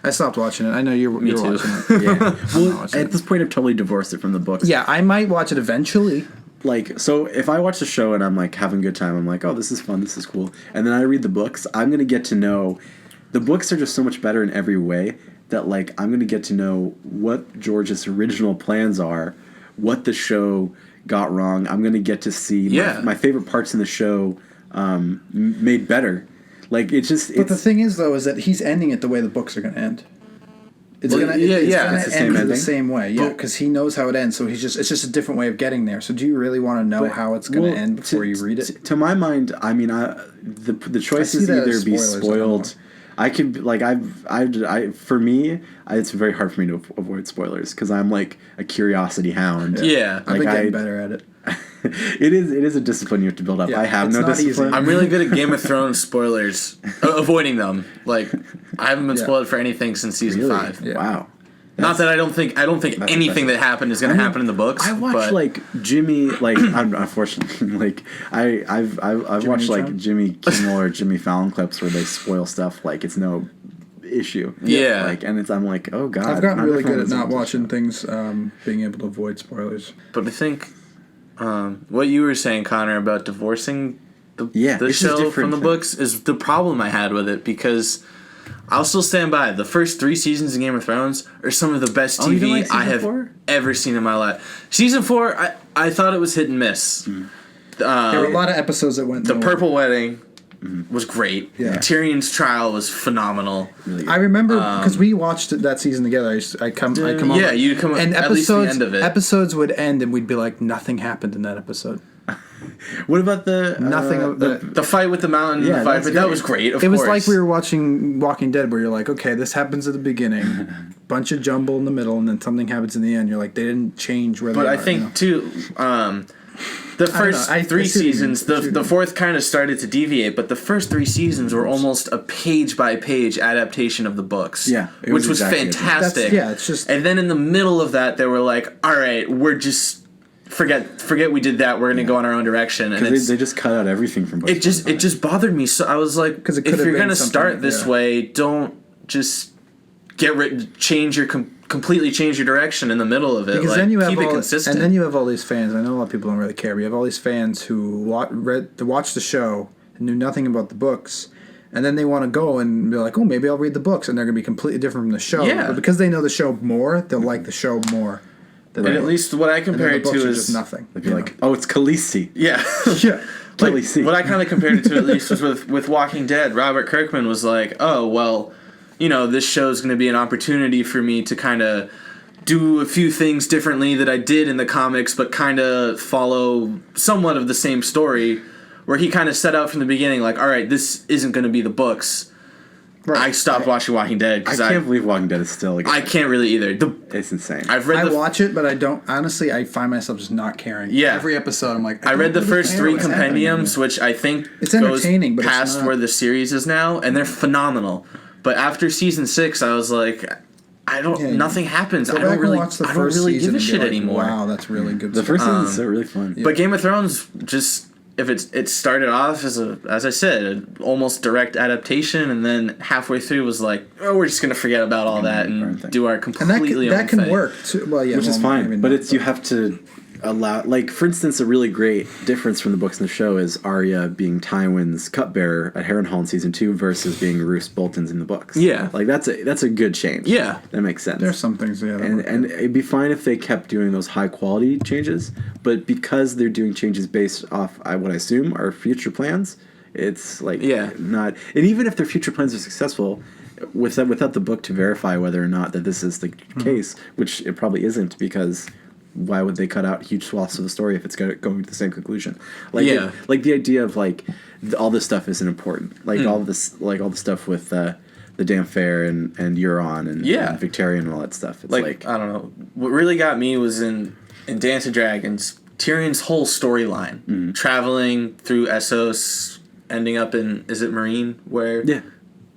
C: I stopped watching it. I know you're
B: too.
C: watching it.
A: Yeah. Well,
C: watching
A: at this point, I've totally divorced it from the books.
C: Yeah, I might watch it eventually.
A: Like, so if I watch the show and I'm like having a good time, I'm like, oh, this is fun, this is cool. And then I read the books, I'm going to get to know. The books are just so much better in every way that, like, I'm going to get to know what George's original plans are, what the show got wrong. I'm going to get to see my favorite parts in the show made better. Like, it's just.
C: But the thing is, though, is that he's ending it the way the books are going to end. It's
B: Well,
C: gonna,
B: yeah,
C: it's
B: yeah,
C: gonna
A: it's the
C: end
A: same
C: the
A: ending.
C: same way, yeah, because he knows how it ends. So it's just a different way of getting there. So do you really want to know how it's going to end before you read it?
A: To my mind, I mean, the choice
C: I see
A: is
C: that
A: either
C: as
A: be
C: spoilers, I don't
A: spoiled.
C: know.
A: I could like for me, it's very hard for me to avoid spoilers because I'm like a curiosity hound.
B: Yeah.
C: I've been
A: Like,
C: getting better at it.
A: it is a discipline you have to build up.
C: Yeah,
A: I have
C: it's
A: no
C: not easy.
A: discipline.
B: I'm really good at Game of Thrones spoilers, avoiding them. Like I haven't been
C: Yeah.
B: spoiled for anything since season
A: Really?
B: 5.
C: Yeah.
A: Wow.
B: Not that I don't think anything
A: impressive.
B: that happened is going to happen in the books.
A: I watch
B: but
A: like Jimmy, like I'm unfortunately like I've watched like
C: Neutron?
A: Jimmy Kimmel or Jimmy Fallon clips where they spoil stuff like it's no issue.
B: Yeah.
A: Like and I'm like, oh god.
C: I've gotten
A: not
C: really good at
A: everyone's
C: not
A: into
C: watching
A: this
C: things, being able to avoid spoilers.
B: But I think what you were saying, Connor, about divorcing the
A: Yeah,
B: the
A: it's just
B: show from
A: different
B: the
A: thing.
B: books is the problem I had with it because I'll still stand by it. The first 3 seasons of Game of Thrones are some of the best
A: Oh, you didn't
B: TV
A: like season
B: I have
A: 4?
B: ever seen in my life. Season 4, I thought it was hit and miss.
C: There were a lot of episodes that went
B: The
C: nowhere.
B: Purple Wedding was great.
C: Yeah.
B: Tyrion's trial was phenomenal.
A: Really good.
C: I remember because we watched that season together. I come on.
B: Yeah, you'd come
C: and
B: at least the
C: episodes
B: end of it.
C: Episodes would end, and we'd be like, nothing happened in that episode.
A: What about the
C: Nothing of
A: the
C: the.
B: The fight with the mountain,
A: Yeah,
B: the fight,
A: that's
B: but that
A: great.
B: was great. Of
C: It was
B: course.
C: like we were watching Walking Dead, where you're like, okay, this happens at the beginning, bunch of jumble in the middle, and then something happens in the end. You're like, they didn't change where
B: But
C: they are.
B: I think too, the first
C: I
B: 3
C: see what you mean.
B: seasons,
C: I see what you
B: the
C: mean.
B: fourth kind of started to deviate, but the first 3 seasons were almost a page by page adaptation of the books.
A: Yeah, it
B: which
A: was
B: was
A: exactly it.
B: fantastic.
C: It's just
B: And then in the middle of that, they were like, "All right, we're just forget we did that. We're gonna go in our own direction." And
A: because they just cut out everything from books.
B: it just bothered me. So I was like,
C: 'Cause it
B: if
C: could've
B: you're
C: been
B: gonna
C: something,
B: start this
C: yeah.
B: way, don't just completely change your direction in the middle of it.
C: because
B: like,
C: then you have
B: keep it
C: all,
B: consistent.
C: and then you have all these fans. I know a lot of people don't really care. But you have all these fans who watch the show and knew nothing about the books. And then they want to go and be like, oh, maybe I'll read the books, and they're going to be completely different from the show.
B: Yeah.
C: But because they know the show more, they'll like the show more. than
B: and
C: the
B: at
C: book.
B: least what I
C: And
B: compare
C: then
B: it
C: the books
B: to
C: are
B: is
C: just nothing.
A: They'd be like, oh, it's Khaleesi.
B: yeah.
C: yeah.
B: Like,
A: Khaleesi.
B: what I kind of compared it to at least was with Walking Dead. Robert Kirkman was like, oh, well, this show is going to be an opportunity for me to kind of do a few things differently that I did in the comics, but kind of follow somewhat of the same story, where he kind of set out from the beginning, like, all right, this isn't going to be the books. I stopped watching Walking Dead because
A: I can't believe Walking Dead is still. Like,
B: I can't really either.
A: It's insane.
C: I watch it, but I don't. Honestly, I find myself just not caring.
B: Yeah.
C: Every episode, I'm like.
B: I read the first 3 compendiums, which I think
C: it's entertaining,
B: goes
C: but
B: past
C: it's not...
B: where the series is now, and they're phenomenal. But after season 6, I was like, nothing happens. I don't really give a shit anymore.
C: Wow, that's really good.
A: The first season is so really fun.
B: Yeah. But Game of Thrones just. If it started off as I said, an almost direct adaptation, and then halfway through was like, oh, we're just gonna forget about all that and do our completely
C: and that
B: own
C: can
B: thing.
C: work too. Well, yeah,
A: which is fine, but it's you have to allow. Like, for instance, a really great difference from the books and the show is Arya being Tywin's cupbearer at Harrenhal in season 2 versus being Roose Bolton's in the books.
B: Yeah,
A: like that's a good change.
B: Yeah,
A: that makes sense.
C: There's some things, yeah,
A: and it'd be fine if they kept doing those high quality changes, but because they're doing changes based off what I assume are future plans, it's like not. And even if their future plans are successful, without the book to verify whether or not that this is the case, which it probably isn't, because why would they cut out huge swaths of the story if it's going to the same conclusion? Like, like the idea of like all this stuff isn't important. Like all this, like all the stuff with the damn fair and Euron and Victorian and all that stuff. It's like
B: I don't know. What really got me was in Dance of Dragons, Tyrion's whole storyline, traveling through Essos, ending up in Marine where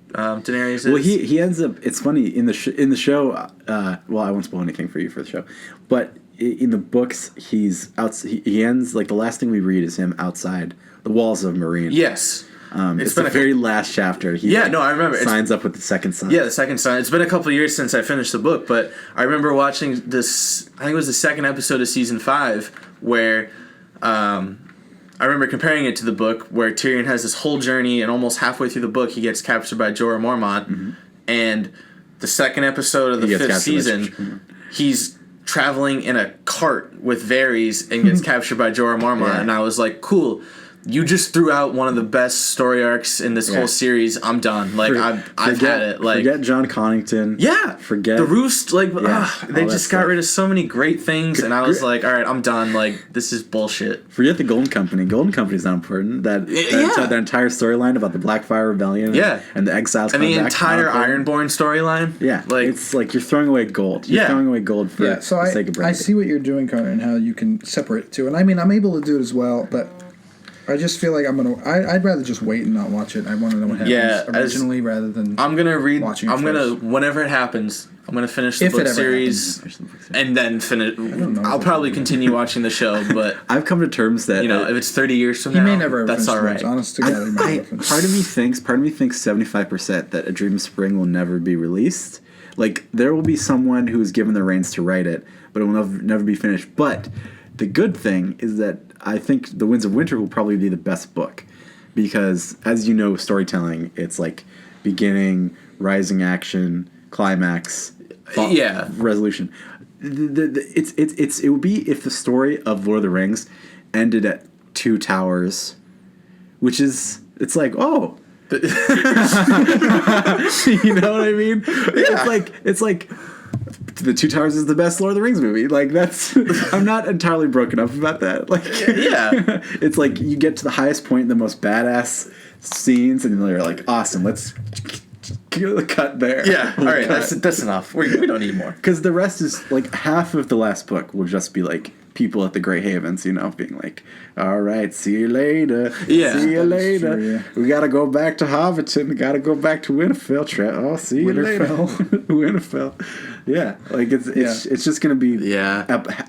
B: Daenerys is.
A: Well, he ends up. It's funny in the show. Well, I won't spoil anything for you for the show, but in the books, he's out. He ends like the last thing we read is him outside the walls of Marine.
B: Yes.
A: It's the very last chapter. He
B: I remember.
A: Signs up with the second son.
B: Yeah, the second son. It's been a couple of years since I finished the book, but I remember watching this. I think it was the second episode of season 5, where I remember comparing it to the book, where Tyrion has this whole journey, and almost halfway through the book, he gets captured by Jorah Mormont, and the second episode of the 5th season, he's traveling in a cart with Varys and gets captured by Jorah Mormont, and I was like, cool. You just threw out one of the best story arcs in this whole series. I'm done. Like I've had it. Like,
A: forget John Connington.
B: Yeah,
A: forget
B: the Roost. Like they just got rid of so many great things, and I was like, all right, I'm done. Like, this is bullshit.
A: Forget the Golden Company. Golden Company's not important. That entire storyline about the Blackfire Rebellion. And the exiles.
B: And the entire Ironborn storyline.
A: Yeah, like it's like you're throwing away gold. You're throwing away gold for the sake of brevity.
C: I see what you're doing, Connor, and how you can separate it too. And I mean, I'm able to do it as well, but I just feel like I'd rather just wait and not watch it. I want to know what happens originally rather than
B: I'm gonna read.
C: Watching
B: I'm gonna whenever it happens. I'm gonna finish the book series and then finish. I'll probably continue watching the show, but
A: I've come to terms that
B: if it's 30 years from now,
C: may never
B: that's all right.
C: Honest to God,
A: part of me thinks 75% that A Dream of Spring will never be released. Like, there will be someone who's given the reins to write it, but it will never be finished. But the good thing is that I think The Winds of Winter will probably be the best book, because, as you know, storytelling, it's like beginning, rising action, climax, resolution. It would be if the story of Lord of the Rings ended at Two Towers, which is, it's like, oh. You know what I mean? Yeah. It's like The Two Towers is the best Lord of the Rings movie. Like, that's I'm not entirely broken up about that. Like, it's like you get to the highest point, the most badass scenes, and you're like, awesome. Let's cut there.
B: Yeah, all right, that's enough. We don't need more.
A: Because the rest is like half of the last book will just be like people at the Grey Havens, being like, all right, see you later.
B: Yeah.
A: See you later.
C: True, yeah.
A: We got to go back to Hobbiton. We got to go back to Winterfell. Oh, see you later. Winterfell. Yeah. Like, it's just going to be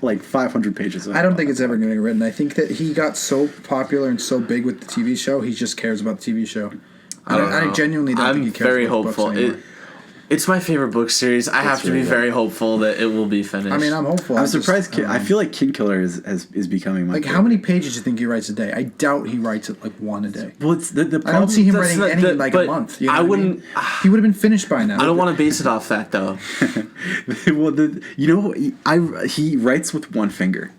A: like 500 pages.
C: I don't think it's ever going to get written. I think that he got so popular and so big with the TV show, he just cares about the TV show. I genuinely don't think he cares
B: very
C: about
B: hopeful.
C: books anymore.
B: It's my favorite book series. I have to be very hopeful that it will be finished.
C: I mean, I'm hopeful.
A: I'm surprised. I feel like Kingkiller is becoming my favorite.
C: How many pages do you think he writes a day? I doubt he writes it like one a day.
A: Well, it's the problem.
C: I don't see him writing any a month. You know
B: I wouldn't.
C: He would have been finished by now.
B: I don't want to base it off that though.
A: Well, he writes with one finger.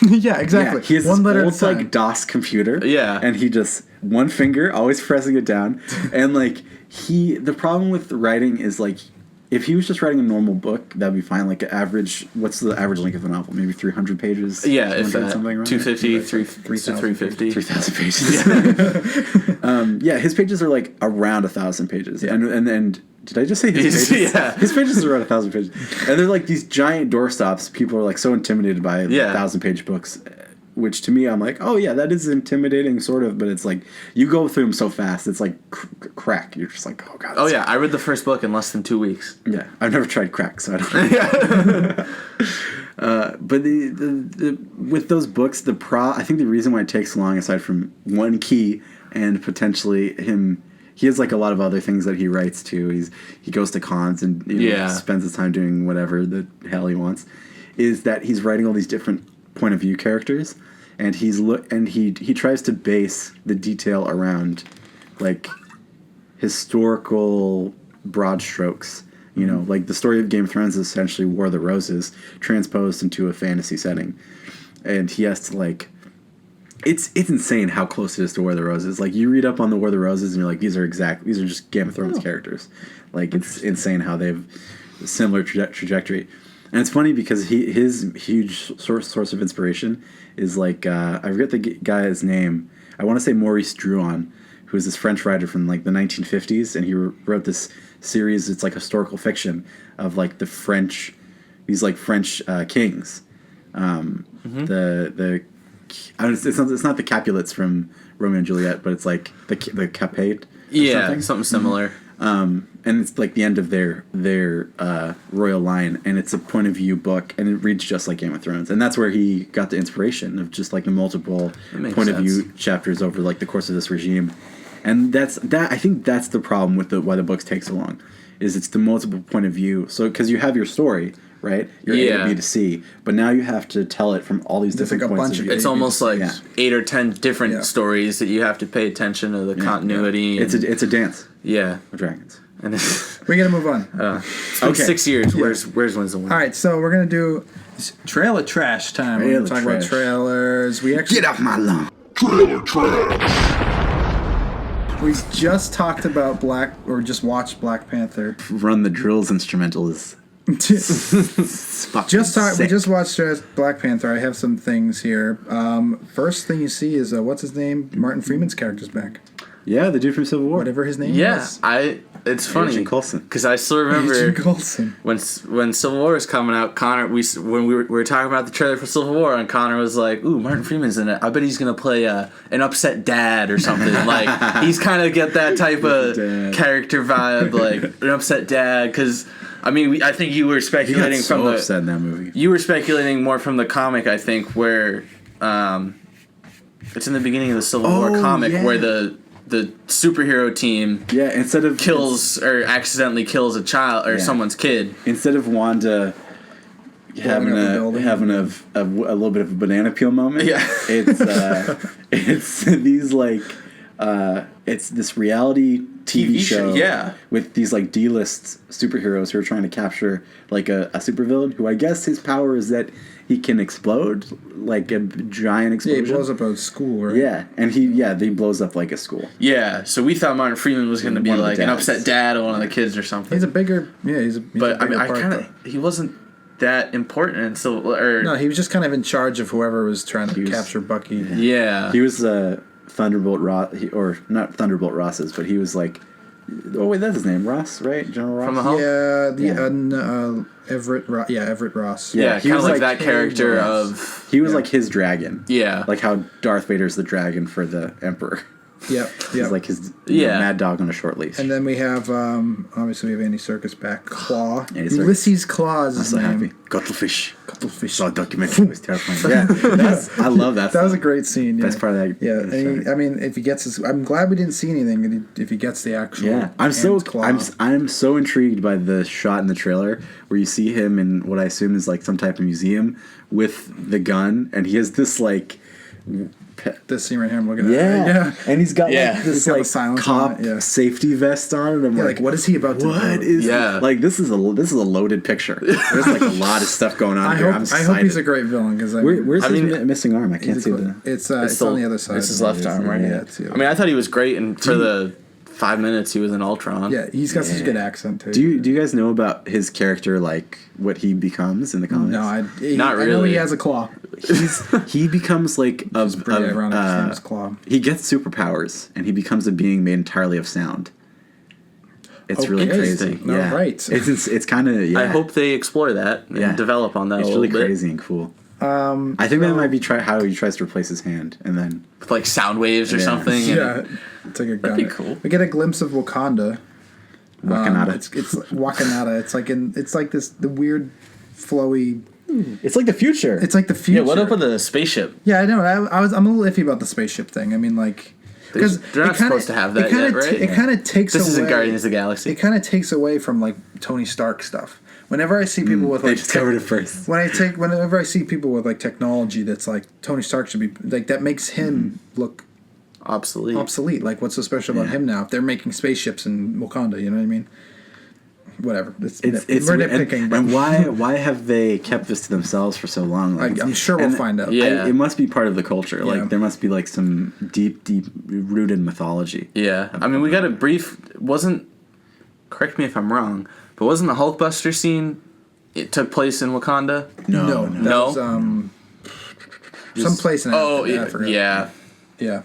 C: Yeah, exactly.
A: Yeah, he has
C: one
A: this
C: letter
A: old
C: at a time.
A: like DOS computer.
B: Yeah,
A: and he just one finger, always pressing it down, and like the problem with the writing is like if he was just writing a normal book, that'd be fine. Like an average, what's the average length of a novel? Maybe 300 pages.
B: Yeah, if
A: something around
B: 250,
A: there?
B: 350.
A: 3,000 pages. Yeah, his pages are like around 1,000 pages.
B: Yeah.
A: And did I just say his pages?
B: Yeah.
A: His pages are around 1,000 pages. And they're like these giant doorstops. People are like so intimidated by 1,000-page books. Which to me, I'm like, oh yeah, that is intimidating, sort of. But it's like, you go through them so fast, it's like crack. You're just like, oh god.
B: Oh yeah, I read the first book in less than 2 weeks.
A: Yeah, I've never tried crack, so I don't know. But with those books, I think the reason why it takes so long, aside from one key and potentially him, he has like a lot of other things that he writes too. He goes to cons and spends his time doing whatever the hell he wants. Is that he's writing all these different point of view characters, and he tries to base the detail around like historical broad strokes. You know, like the story of Game of Thrones is essentially War of the Roses transposed into a fantasy setting, and he has to like. It's insane how close it is to War of the Roses. Like you read up on the War of the Roses, and you're like, these are just Game of Thrones characters. Like it's insane how they've a similar trajectory. And it's funny because his huge source of inspiration is like I forget the guy's name. I want to say Maurice Druon, who is this French writer from like the 1950s, and he wrote this series. It's like historical fiction of like these like French kings. It's not the Capulets from Romeo and Juliet, but it's like the Capet.
B: Something similar.
A: And it's like the end of their royal line, and it's a point of view book, and it reads just like Game of Thrones, and that's where he got the inspiration of just like the multiple point of view chapters over like the course of this regime, and I think that's the problem with why the books take so long, is it's the multiple point of view. So because you have your story, right? You're A to B to C, but now you have to tell it from all these different points of view.
B: It's almost like 8 or 10 different stories that you have to pay attention to the continuity.
A: Yeah. It's a dance.
B: Yeah,
A: with dragons.
C: And we gotta move on.
B: It's been 6 years. Where's Winston?
C: All right, so we're gonna do trailer trash time. We're gonna talk about trailers. We actually
A: get off my lawn.
D: Trailer trash.
C: We just talked about just watched Black Panther.
A: Run the Drills instrumental is.
C: We just watched Black Panther. I have some things here. First thing you see is what's his name? Martin Freeman's character's back.
A: Yeah, the dude from Civil War.
C: Whatever his name was.
B: It's funny.
A: Agent Coulson.
B: Because I still remember
C: Agent Coulson.
B: when Civil War was coming out, Connor, when we were talking about the trailer for Civil War, and Connor was like, ooh, Martin Freeman's in it. I bet he's going to play an upset dad or something. Like, he's kind of get that type of character vibe, like an upset dad, because... I mean, I think you were speculating from the.
A: Upset in that movie.
B: You were speculating more from the comic, I think, where it's in the beginning of the Civil War comic where the superhero team
A: instead of
B: kills or accidentally kills a child or someone's kid.
A: Instead of Wanda having a little bit of a banana peel moment, it's these like it's this reality TV show with these like D-list superheroes who are trying to capture like a supervillain who I guess his power is that he can explode like a giant explosion.
C: Yeah, he blows up a school, right?
A: Yeah, and he blows up like a school.
B: Yeah, so we thought Martin Freeman was going to be like an upset dad of one of the kids or something.
C: He's a bigger,
B: but I mean, he wasn't that important, and so
C: no, he was just kind of in charge of whoever was trying to capture Bucky.
B: Yeah,
A: he was Thunderbolt Ross, or not Thunderbolt Ross's, but he was like, oh wait, that's his name, Ross, right? General Ross.
B: From the Hulk?
C: Everett Ross.
B: Yeah, he was like that character of.
A: He was like his dragon.
B: Yeah,
A: like how Darth Vader's the dragon for the Emperor.
C: Yep.
A: He's like his mad dog on a short leash.
C: And then we have obviously we have Andy Serkis back. Claw. Ulysses Claw is his name.
A: Happy. Cuttlefish. Saw a documentary. It was terrifying. I love that.
C: That was a great scene.
A: Best part of that.
C: Yeah, and I mean, if he gets his, I'm glad we didn't see anything. If he gets the actual.
A: Yeah, I'm so intrigued by the shot in the trailer where you see him in what I assume is like some type of museum with the gun, and he has this like.
C: This scene right here, I'm looking at.
A: And he's got like this like cop safety vest on, and I'm
C: like, what is he about to do?
A: What is like this is a loaded picture. There's like a lot of stuff going on here.
C: I hope he's a great villain because
A: where's his missing arm? I can't see the.
C: It's on the other side.
B: It's his left arm, right?
C: Yeah.
B: I mean, I thought he was great, and for the 5 minutes he was in Ultron.
C: Yeah, he's got such a good accent too.
A: Do you guys know about his character, like what he becomes in the comics?
C: No,
B: Not
C: I know
B: really.
C: he has a claw.
A: He becomes like
C: It's pretty ironic. His name's Claw.
A: he gets superpowers and he becomes a being made entirely of sound. It's
C: Oh,
A: really
B: interesting.
A: crazy.
C: No,
A: Yeah.
C: right.
A: It's kind of
B: I hope they explore that and develop on that
A: It's
B: a
A: really
B: little
A: crazy and cool.
C: Um,
A: I think that might be how he tries to replace his hand, and then
B: bit. Like sound waves or
A: Yeah.
B: something.
C: yeah, it's like a gun.
B: be cool.
C: We get a glimpse of Wakanda.
A: Wakanada.
C: It's Wakanada. It's like the weird, flowy.
A: It's like the future.
C: It's like the future.
B: Yeah, what up with the spaceship?
C: Yeah, I know. I'm a little iffy about the spaceship thing. I mean, like, because
B: They're not supposed to have that yet, right?
C: It kind of takes
B: This
C: away.
B: isn't Guardians of the Galaxy.
C: It kind of takes away from like Tony Stark stuff. Whenever I see people with
A: they
C: like
A: discovered it first.
C: whenever I see people with like technology that's like Tony Stark should be like, that makes him look
B: Obsolete.
C: obsolete. Like, what's so special about
A: Yeah.
C: him now? If they're making spaceships in Wakanda, you know what I mean? Whatever.
A: It's
C: we're
A: weird.
C: nitpicking.
A: And why have they kept this to themselves for so long? Like,
C: I'm sure we'll
A: and
C: find out.
B: Yeah.
A: it must be part of the culture.
C: Yeah.
A: Like there must be like some deep rooted mythology.
B: Yeah. I mean, we got a brief. Correct me if I'm wrong, but wasn't the Hulkbuster scene? It took place in Wakanda.
C: No. That
B: No?
C: was, someplace in
B: Oh,
C: Africa.
B: yeah.
C: Yeah.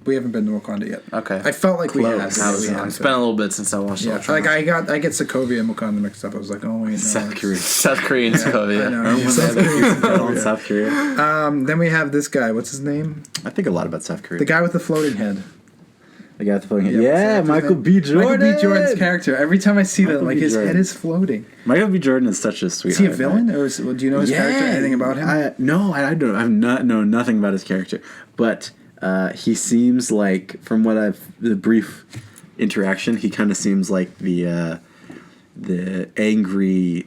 C: We haven't been to Wakanda yet.
B: Okay.
C: I felt like we had.
A: Close.
C: but we hadn't
B: It's been a little bit since I watched
C: Yeah,
B: Ultron.
C: like I get Sokovia and Wakanda mixed up. I was like, oh wait, no,
A: South
C: it's-
A: Korea.
B: South Korean Sokovia.
C: I know.
A: Remember when
C: South
A: they had
C: Korea.
A: the battle in South Korea?
C: Then we have this guy. What's his name?
A: I think a lot about South Korea.
C: The guy with the floating head.
A: The guy with the floating head.
C: what's the
A: Yeah,
C: actor's
A: Michael
C: name?
A: B. Jordan.
C: Michael B. Jordan's character. Every time I see that,
A: Michael
C: like
A: B.
C: his
A: Jordan.
C: head is floating.
A: Michael B. Jordan is such a
C: Is
A: sweetheart.
C: he a villain, or do you know his character? Anything about him?
A: No, I don't. I've not know nothing about his character, but he seems like, from what the brief interaction, he kind of seems like the angry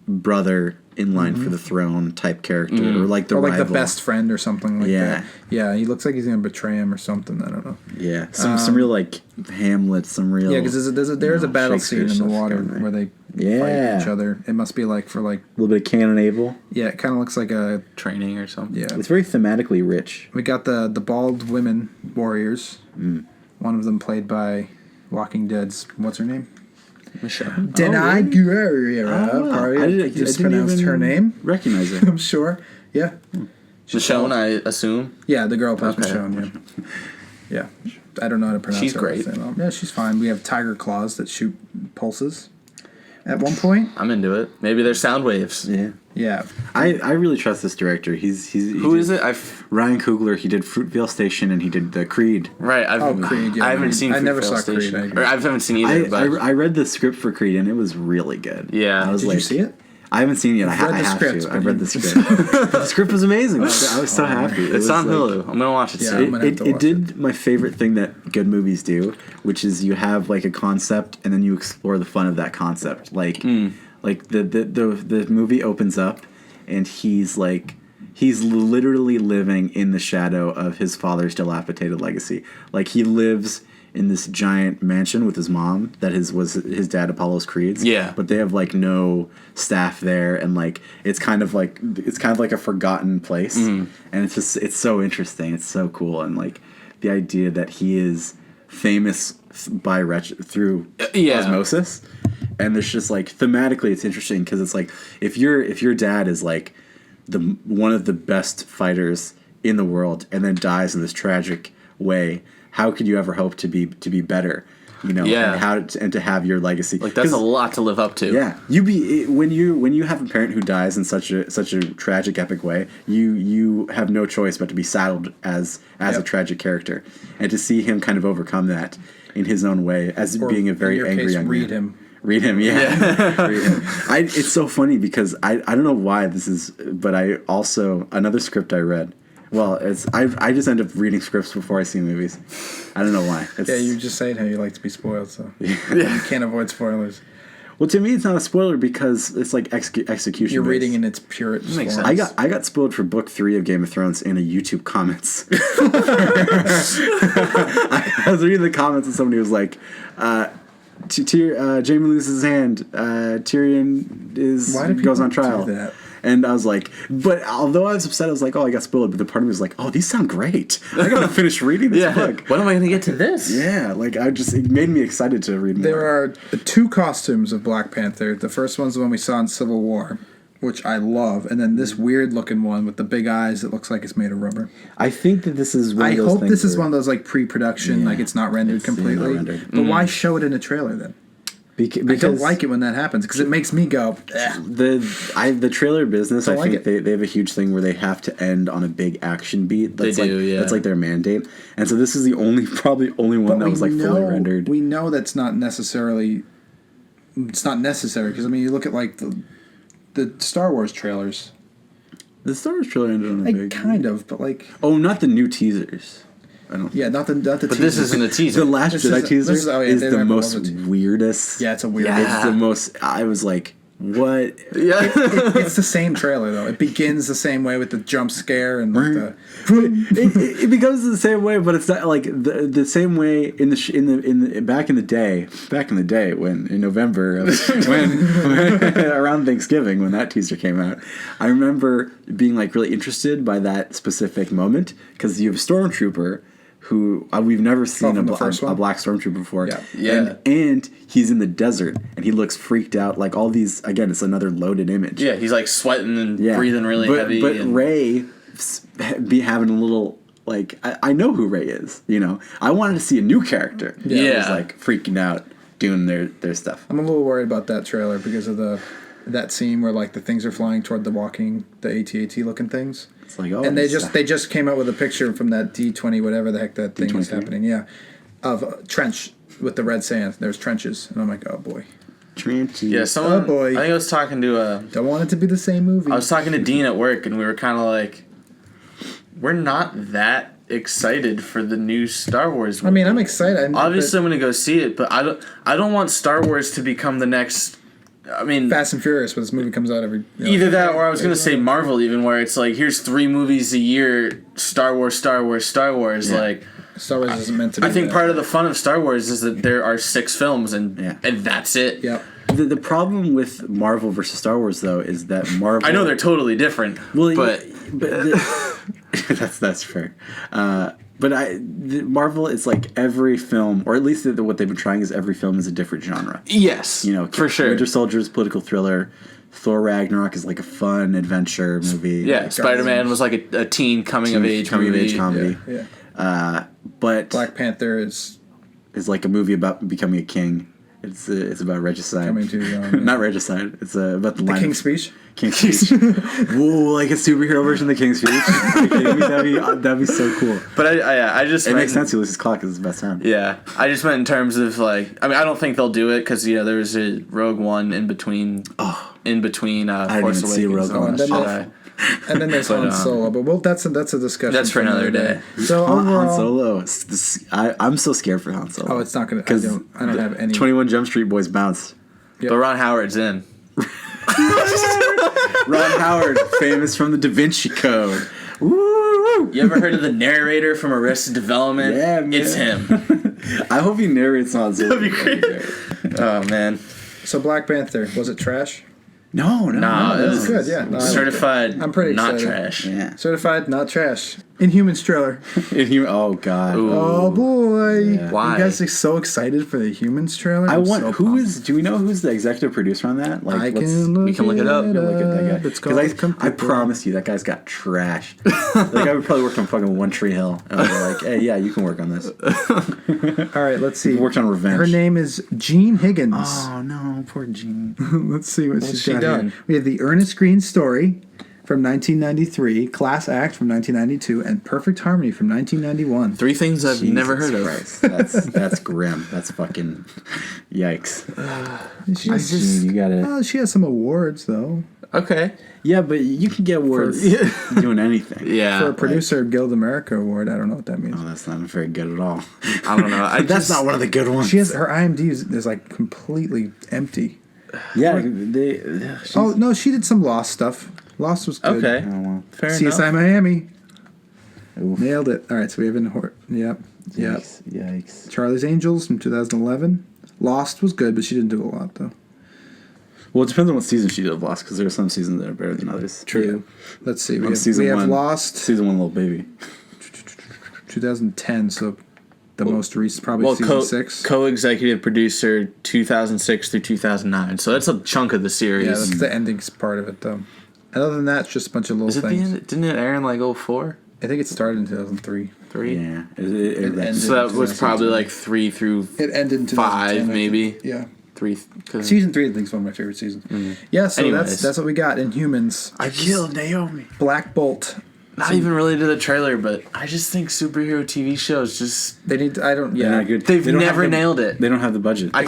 A: brother in line for the throne type character, or like the
C: or like
A: rival.
C: the best friend or something like
A: Yeah.
C: that. Yeah, he looks like he's gonna betray him or something. I don't know.
A: Yeah, some real like Hamlet, some real.
C: Yeah, because there's a battle scene in the
A: Shakespeare
C: water
A: stuff going
C: where they
A: Yeah.
C: fight each other. It must be like for like,
A: a little bit of Cain and Abel.
C: yeah, it kind of looks like a,
B: Training or something.
C: yeah.
A: It's very thematically rich.
C: We got the bald women warriors.
A: Mm.
C: One of them played by Walking Dead's, what's her name?
B: Michelle.
C: Denai Guerrera.
A: Oh, wow.
C: Probably
A: I didn't
C: mispronounced
A: even
C: her name.
A: Recognize it.
C: I'm sure. Yeah.
B: Michonne, I assume.
C: Yeah, the girl plays
B: Okay.
C: Michonne, yeah. Yeah. I don't know how to pronounce
B: She's
C: her
B: great.
C: last name. Yeah, she's fine. We have tiger claws that shoot pulses at one point.
B: I'm into it. Maybe they're sound waves.
A: Yeah.
C: Yeah.
A: I really trust this director.
B: Who is it?
A: Ryan Coogler. He did Fruitvale Station and he did the Creed.
B: Right.
C: Creed, yeah.
B: I haven't seen.
C: I never
B: Fruitvale
C: saw Creed,
B: Station.
C: I agree.
B: Or I haven't seen either. but
A: I read the script for Creed and it was really good.
B: Yeah.
A: I was
C: Did
A: like,
C: you see it?
A: I haven't seen it yet.
C: I've
A: I
C: read the
A: have
C: script,
A: to.
C: but
A: I've read
C: you-
A: the script. But the script was amazing. I was so happy. It
B: it's
A: was
B: on
A: like-
B: Hulu. I'm gonna watch it
C: Yeah,
B: soon.
C: I'm gonna have to
A: It
C: watch
A: did my favorite thing that good movies do, which is you have like a concept and then you explore the fun of that concept. Like the movie opens up and he's literally living in the shadow of his father's dilapidated legacy. Like he lives in this giant mansion with his mom that was his dad Apollo's Creed's.
B: Yeah.
A: But they have like no staff there and like it's kind of like a forgotten place. And it's so interesting. It's so cool, and like the idea that he is famous through
B: Yeah.
A: osmosis. And there's just like thematically it's interesting because it's like if your dad is like one of the best fighters in the world and then dies in this tragic way, how could you ever hope to be better? You know,
B: Yeah.
A: and to have your legacy.
B: Like that's a
A: 'Cause,
B: lot to live up to.
A: yeah. When you have a parent who dies in such a tragic epic way, you have no choice but to be saddled as a tragic character, and to see him kind of overcome that in his own way as
C: Or
A: being a
C: in
A: very
C: your
A: angry
C: case,
A: young
C: read
A: man.
C: him.
A: Read him, yeah. Read him. It's so funny because I don't know why this is, but I also another script I read. Well, I just end up reading scripts before I see movies. I don't know why.
C: Yeah, you just saying how you like to be spoiled, so you can't avoid spoilers.
A: Well, to me, it's not a spoiler because it's like execution.
C: You're
A: based.
C: reading in its purest
B: Makes
C: form.
B: sense.
A: I got spoiled for book 3 of Game of Thrones in a YouTube comments. I was reading the comments and somebody was like, Jaime loses his hand. Tyrion
C: Why do
A: goes
C: people
A: on trial.
C: do that?
A: And I was like, but although I was upset, I was like, oh, I got spoiled. But the part of me was like, oh, these sound great. I gotta finish reading this book.
B: When am I gonna get to this?
A: Yeah, like it made me excited to read more.
C: There are 2 costumes of Black Panther. The first one's the one we saw in Civil War, which I love, and then this weird looking one with the big eyes that looks like it's made of rubber.
A: I think that this is one
C: I
A: of those
C: hope
A: things
C: this is
A: where-
C: one of those like pre-production, like it's not rendered completely.
A: not rendered.
C: But why show it in a trailer then?
A: Because
C: I don't like it when that happens because it makes me go.
A: the trailer business.
C: Don't
A: I
C: like
A: think they have a huge thing where they have to end on a big action beat. That's
B: They do, yeah.
A: That's like their mandate. And so this is the probably only one that was like fully rendered.
C: We know that's not necessarily. It's not necessary because I mean you look at like the Star Wars trailers.
A: The Star Wars trailer ended on a
C: Like
A: big.
C: kind of, but like
A: Oh, not the new teasers. I don't.
C: yeah, not the.
B: But
C: teaser.
B: this isn't a teaser.
A: The Last
C: This
A: Jedi
C: is-
A: teaser
C: this is- oh, yeah,
A: is
C: they
A: the
C: never
A: most
C: love it.
A: weirdest.
C: Yeah, it's a weird.
B: Yeah.
A: It's the most. I was like, what?
B: Yeah.
C: It's the same trailer though. It begins the same way with the jump scare and like the.
A: it becomes the same way, but it's not like the same way in the back in the day when in November when around Thanksgiving when that teaser came out. I remember being like really interested by that specific moment because you have a stormtrooper who we've never seen
C: from the first
A: a
C: one?
A: black stormtrooper before.
C: Yeah.
B: Yeah.
A: And he's in the desert and he looks freaked out. Like all these again, it's another loaded image.
B: Yeah, he's like sweating and breathing really heavy.
A: But
B: and
A: Ray be having a little like I know who Ray is. You know, I wanted to see a new character.
B: Yeah.
A: That was like freaking out doing their stuff.
C: I'm a little worried about that trailer because of that scene where like the things are flying toward the AT-AT looking things.
A: It's like oh,
C: And they just came out with a picture from that D20 whatever the heck that thing is
A: D23?
C: happening. Yeah, of a trench with the red sand. There's trenches, and I'm like, oh boy,
A: Trancy.
B: yeah, someone.
C: Oh, boy.
B: I think I was talking to
C: don't want it to be the same movie.
B: I was talking to Dean at work, and we were kind of like, we're not that excited for the new Star Wars movie.
C: I mean, I'm excited.
B: Obviously, I'm gonna go see it, but I don't want Star Wars to become the next. I mean,
C: Fast and Furious, when this movie comes out every.
B: either that, or I was gonna say Marvel, even where it's like, here's 3 movies a year, Star Wars, Star Wars, Star Wars.
A: Yeah.
B: Like,
C: Star Wars isn't meant to be.
B: I think
C: that.
B: part of the fun of Star Wars is that there are 6 films, and
A: Yeah.
B: and that's it.
C: Yep.
A: The problem with Marvel versus Star Wars though is that Marvel.
B: I know they're totally different,
A: Well,
B: but
A: that's fair. But Marvel is like every film, or at least what they've been trying is every film is a different genre.
B: yes,
A: You know,
B: for sure.
A: Winter Soldier is political thriller. Thor Ragnarok is like a fun adventure movie.
B: Yeah, Spider-Man was like a teen coming of age movie.
A: comedy.
C: Yeah.
A: But
C: Black Panther is
A: like a movie about becoming a king. It's about regicide.
C: coming to the
A: Not regicide. It's about the line.
C: King's Speech.
A: King's Speech. Whoa, like a superhero version of the King's Speech. Are you kidding me? That'd be so cool.
B: But I just
A: It
B: meant-
A: makes sense. Ulysses Clock is the best sound.
B: Yeah, I just meant in terms of like, I mean, I don't think they'll do it because there was a Rogue One in between. In between
A: didn't
B: Force
A: even see
B: Awakens
A: Rogue One.
B: and
C: And then
B: Jedi.
C: And then there's Han Solo, but well, that's a discussion.
B: That's for another day.
C: So
A: Han
C: overall,
A: Solo. I'm so scared for Han Solo.
C: oh, it's not gonna. I
A: because
C: don't have any.
A: 21 Jump Street boys bounce.
C: Yep.
B: But Ron Howard's in.
A: Ron Howard, famous from the Da Vinci Code. Woo!
B: You ever heard of the narrator from Arrested Development?
A: Yeah, man.
B: It's him.
A: I hope he narrates Han Solo.
B: That'd be great. Oh man.
C: So Black Panther, was it trash?
A: No,
B: Nah,
C: It
B: it
C: was
B: was
C: good. Yeah, no, I liked it.
B: certified.
C: I'm pretty
B: not
C: excited.
B: trash.
A: Yeah.
C: Certified not trash. Inhumans trailer.
A: Oh God.
B: Ooh.
C: Oh boy!
A: Yeah.
B: Why?
C: You guys are so excited for the Humans trailer.
A: I
C: I'm
A: want.
C: so
A: Who
C: pumped.
A: is? Do we know who's the executive producer on that? Like,
C: I
A: let's-
C: can look
B: we can look it up.
A: Look at that guy.
C: It's called
A: I promise you, that guy's got trash. Like I would probably worked on fucking One Tree Hill. And I was like, hey, yeah, you can work on this.
C: All right, let's see.
A: He worked on Revenge.
C: Her name is Jean Higgins.
A: Oh no, poor Gene.
C: Let's see what she's
B: she
C: got
B: done?
C: here. We have the Ernest Green Story from 1993, Class Act from 1992, and Perfect Harmony from 1991.
B: 3 things I've never heard of.
A: Christ. That's grim. That's fucking yikes.
C: She's,
A: You gotta.
C: she has some awards though.
B: Okay.
A: Yeah, but you can get awards doing anything.
B: Yeah.
C: For a Producer Guild America Award. I don't know what that means.
A: Oh, that's not very good at all.
B: I don't know.
A: That's not one of the good ones.
C: She has her IMDb is like completely empty.
A: Yeah,
C: Oh no, she did some Lost stuff. Lost was good.
B: Okay.
A: Oh, well.
B: Fair
C: CSI
B: enough.
C: Miami.
A: Oof.
C: Nailed it. All right, so we have Yep.
A: Yikes.
C: Charlie's Angels from 2011. Lost was good, but she didn't do a lot though.
A: Well, it depends on what season she did of Lost, because there are some seasons that are better than others.
C: True. Let's see.
A: On
C: We
A: season
C: have
A: one,
C: Lost
A: Season 1, Little Baby.
C: 2010, so the most recent, probably season 6.
B: Co-executive producer 2006 through 2009. So that's a chunk of the series.
C: Yeah, that's the endings part of it, though. And other than that, it's just a bunch of little
B: Is it the
C: things.
B: end? Didn't it air in like 04?
C: I think it started in 2003.
B: 3?
A: Yeah.
C: It ended.
B: So that was probably like 3 through
C: It ended in 2010.
B: 5,
C: I think.
B: maybe.
C: Yeah.
B: 3.
C: Season 3, I think, is one of my favorite seasons. Yeah, so
B: Anyways.
C: that's what we got. Inhumans.
A: I killed Naomi.
C: Black Bolt.
B: Not even related to the trailer, but I just think superhero TV shows just
C: They need. I don't.
A: They're
C: Yeah.
A: not good.
B: they've
A: They don't have
B: never
A: the-
B: nailed it.
A: They don't have the budget.
B: I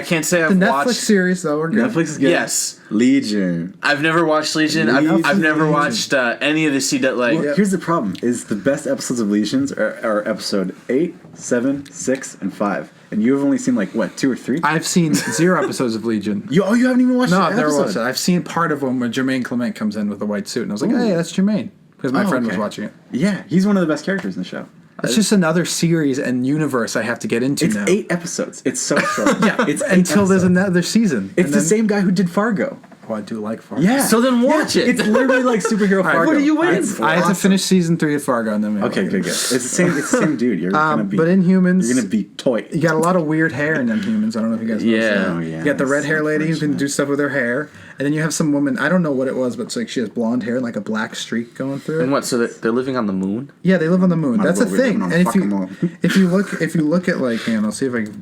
B: can't say
C: The
B: I've
C: Netflix
B: watched.
C: series, though, are good.
A: Netflix is good.
B: Yes,
A: Legion.
B: I've never watched Legion. I've never
C: Legion.
B: watched any of the CW. Like,
A: Well, here's the problem: is the best episodes of Legions are episode 8, 7, 6, and 5, and you have only seen like what 2 or 3.
C: I've seen 0 episodes of Legion.
A: You haven't even watched.
C: No,
A: the
C: I've never
A: episode.
C: watched it. I've seen part of one where Jermaine Clement comes in with a white suit, and I was like, "Hey, that's Jermaine," because my friend was
A: okay.
C: watching it.
A: Yeah, he's one of the best characters in the show.
C: It's just another series and universe I have to get into
A: It's
C: now.
A: 8 episodes. It's so short.
C: Yeah,
A: it's 8
C: until there's
A: episodes.
C: another season.
A: It's
C: And
A: the
C: then-
A: same guy who did Fargo.
C: Oh, I do like Fargo.
A: Yeah.
B: So then watch it.
A: It's literally like superhero Fargo.
B: what are you waiting
A: It's
B: for?
C: I have to
A: awesome.
C: finish season 3 of Fargo, and then maybe
A: Okay,
C: I'll
A: good.
C: get it.
A: It's the same. It's the same dude. You're gonna be.
C: But Inhumans,
A: you're gonna be toy.
C: you got a lot of weird hair in Inhumans. I don't know if you guys noticed
B: Yeah.
C: that.
A: Oh, yeah.
C: You got the red
A: That's
C: hair lady who can
A: unfortunate.
C: do stuff with her hair, and then you have some woman. I don't know what it was, but it's like she has blonde hair and like a black streak going through it.
B: and what? So they're living on the moon?
C: Yeah, they live on the moon.
A: Might
C: That's
A: as
C: a
A: well be
C: thing.
A: living on
C: And if
A: fucking
C: you
A: moon.
C: if you look at like, hang on, I'll see if I can.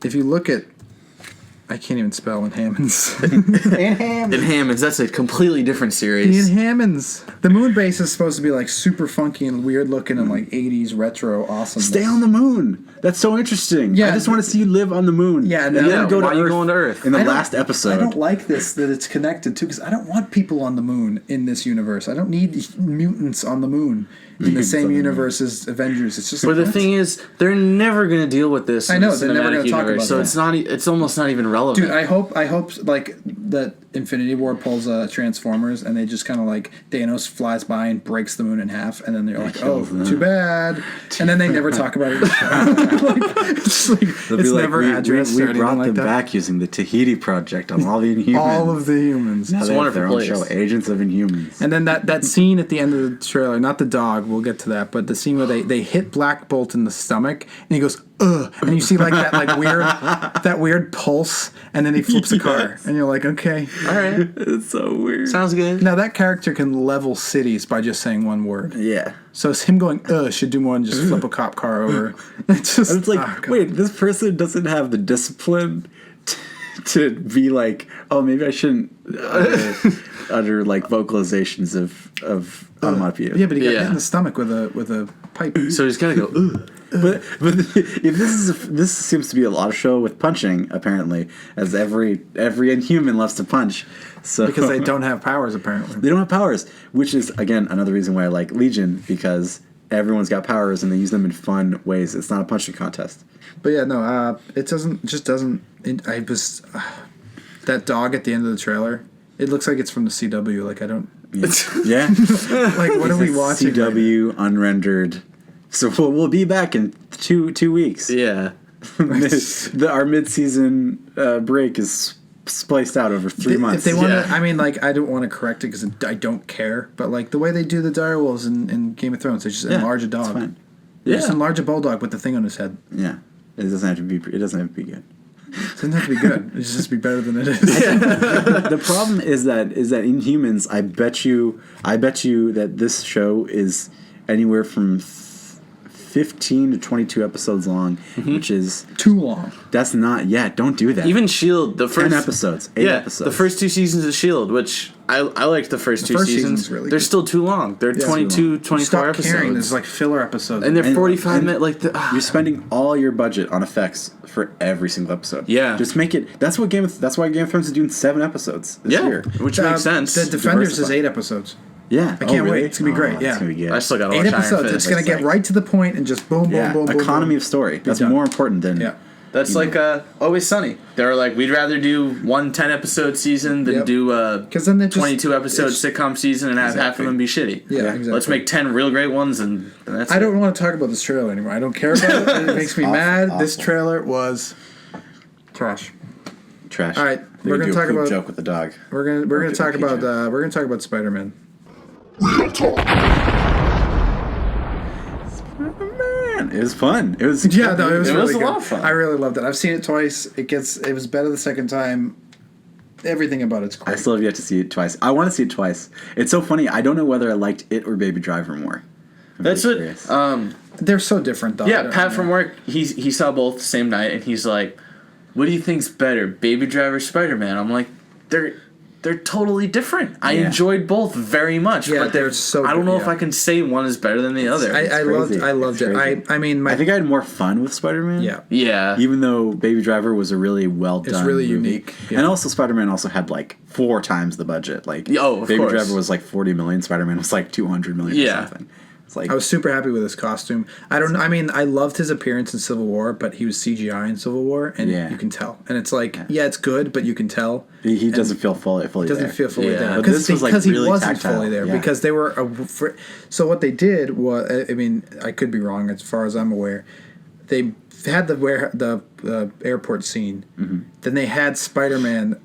C: If you look at, I can't even spell in Hammonds.
B: In Hammonds, that's a completely different
C: Ian
B: series.
C: Hammonds. The moon base is supposed to be like super funky and weird looking and like 80s retro awesome.
A: Stay on the moon. That's so interesting.
C: Yeah.
A: I just want to see you live on the moon.
C: Yeah,
A: and
C: no.
A: then
C: Yeah,
A: go to
B: why are you
A: Earth
B: going to Earth?
A: in the
C: I don't-
A: last episode.
C: I don't like this that it's connected to because I don't want people on the moon in this universe. I don't need mutants on the moon in the
A: Mutants
C: same
A: on the moon.
C: universe as Avengers. It's just
B: But the
C: what?
B: thing is, they're never going to deal with this.
C: I
B: in
C: know,
B: the
C: they're never
B: cinematic
C: gonna talk
B: universe,
C: about
B: so
C: that.
B: it's not. It's almost not even relevant.
C: Dude, I hope like that Infinity War pulls Transformers and they just kind of like Thanos flies by and breaks the moon in half and then they're like, oh,
A: kills them.
C: too bad, and then they never talk about it. It's like,
A: They'll
C: it's
A: be like,
C: never
A: we
C: addressed or anything
A: brought
C: like
A: them
C: that.
A: back using the Tahiti Project on all the Inhumans.
C: All of the humans.
A: Now
B: It's
A: they
B: a
A: have their
B: wonderful
A: own
B: place.
A: show, Agents of Inhumans.
C: And then that scene at the end of the trailer, not the dog, we'll get to that, but the scene where they hit Black Bolt in the stomach and he goes, ugh, and you see like that weird pulse, and then he flips a car, and you're like, okay.
B: All right,
A: It's so weird.
B: sounds good.
C: Now that character can level cities by just saying one word.
A: Yeah.
C: So it's him going, ugh, should do more than just flip a cop car over. It's just,
A: And it's like,
C: oh, God.
A: wait, this person doesn't have the discipline to be like, oh, maybe I shouldn't utter like vocalizations of onomatopoeia.
C: Yeah, but he got hit
B: Yeah.
C: in the stomach with a pipe.
B: So he's gonna go. Ugh.
A: But if this seems to be a lot of show with punching, apparently, as every Inhuman loves to punch. So
C: Because they don't have powers, apparently.
A: they don't have powers, which is again another reason why I like Legion, because everyone's got powers and they use them in fun ways. It's not a punching contest.
C: But yeah, no, it doesn't. I was that dog at the end of the trailer. It looks like it's from the CW. Like I don't.
A: Yeah.
C: Like what are we watching? right
A: CW unrendered. So we'll be back in two weeks.
B: Yeah.
A: Our mid-season break is spliced out over 3
C: now?
A: months.
C: If they want to,
B: Yeah.
C: I mean, like I don't want to correct it because I don't care. But like the way they do the direwolves in Game of Thrones, they just enlarge a
A: it's
C: dog.
A: fine.
C: They just
B: Yeah.
C: enlarge a bulldog with the thing on his head.
A: Yeah, it doesn't have to be. It doesn't have to be good.
C: It doesn't have to be good. It just has to be better than it is.
A: The problem is that Inhumans. I bet you that this show is anywhere from 15 to 22 episodes long, which is
C: Too long.
A: that's not. Yeah, don't do that.
B: Even Shield, the first
A: 10 episodes, 8
B: yeah,
A: episodes.
B: the first 2 seasons of Shield, which I liked the first two
C: first
B: seasons.
C: season's really
B: They're
C: good.
B: still too long. They're 22, 24
C: Stop
B: episodes.
C: caring. There's like filler episodes.
B: and they're
A: And-
B: 45
A: and
B: minutes. Like
A: You're spending all your budget on effects for every single episode.
B: Yeah.
A: just make it. That's why Game of Thrones is doing 7 episodes this
B: yeah,
A: year.
B: which makes sense.
C: The Defenders is
A: Diversify.
C: 8 episodes.
A: Yeah,
C: I can't wait. It's gonna be great.
A: It's
C: Yeah.
A: gonna be good.
B: I still got to
C: 8
B: watch Iron
C: episodes.
B: Fist.
C: It's gonna get
A: like-
C: right to the point and just boom,
A: Yeah,
C: boom, boom, boom.
A: economy
C: boom.
A: of story. That's
C: done.
A: more important than
C: Yeah.
B: That's like Always Sunny. They were like, we'd rather do one 10-episode season than
C: Yep.
B: do a
C: 'Cause then they just-
B: 22-episode
C: it's-
B: sitcom season and have half of
A: Exactly.
B: them be shitty.
C: Yeah,
A: Yeah.
C: exactly.
B: Let's make 10 real great ones, and that's
C: I
B: it.
C: don't want to talk about this trailer anymore. I don't care about it. It makes me
A: Awful,
C: mad. This
A: awful.
C: trailer was trash.
A: trash.
C: All right, We're gonna
A: do a
C: talk
A: poop
C: about
A: joke with the dog.
C: we're gonna
A: Okay,
C: talk
A: okay,
C: about
A: Jeff.
C: we're gonna talk about Spider-Man.
D: Real talk.
A: Man, it was fun. It was
C: Yeah, no, it was
B: It
C: really
B: was a
C: good.
B: lot of fun.
C: I really loved it. I've seen it twice. It was better the second time. Everything about it's
A: I
C: great.
A: still have yet to see it twice. I want to see it twice. It's so funny. I don't know whether I liked it or Baby Driver more. I'm
B: That's
A: really
B: what.
A: curious.
C: They're so different, though. I
B: Yeah,
C: don't
B: Pat
C: know.
B: from work. He saw both the same night, and he's like, "What do you think's better, Baby Driver, Spider Man?" I'm like, They're totally different. I
A: Yeah.
B: enjoyed both very much.
C: Yeah,
B: but
C: they're so
B: I don't
C: good,
B: know if
C: yeah.
B: I can say one is better than the other.
C: I
A: crazy.
C: loved
A: It's
C: it.
A: crazy.
C: I mean,
A: I think I had more fun with Spider-Man.
C: yeah.
B: yeah.
A: Even though Baby Driver was a really well done.
C: It's really
A: movie.
C: unique, yeah.
A: And also Spider-Man also had like 4 times the budget. Like
B: Of
A: Baby
B: course.
A: Driver was like 40 million. Spider-Man was like 200 million
B: Yeah.
A: or something. It's like
C: I was super happy with his costume. I mean, I loved his appearance in Civil War, but he was CGI in Civil War, and
A: Yeah.
C: you can tell. And it's like, yeah, it's good, but you can tell.
A: he doesn't feel fully
C: Doesn't
A: there.
C: feel fully
B: Yeah.
C: there
A: But this was, like,
C: because he
A: really
C: wasn't
A: tactile.
C: fully there
A: Yeah.
C: because they were so what they did was, I mean, I could be wrong as far as I'm aware. They had the airport scene,
A: Mm-hmm.
C: then they had Spider-Man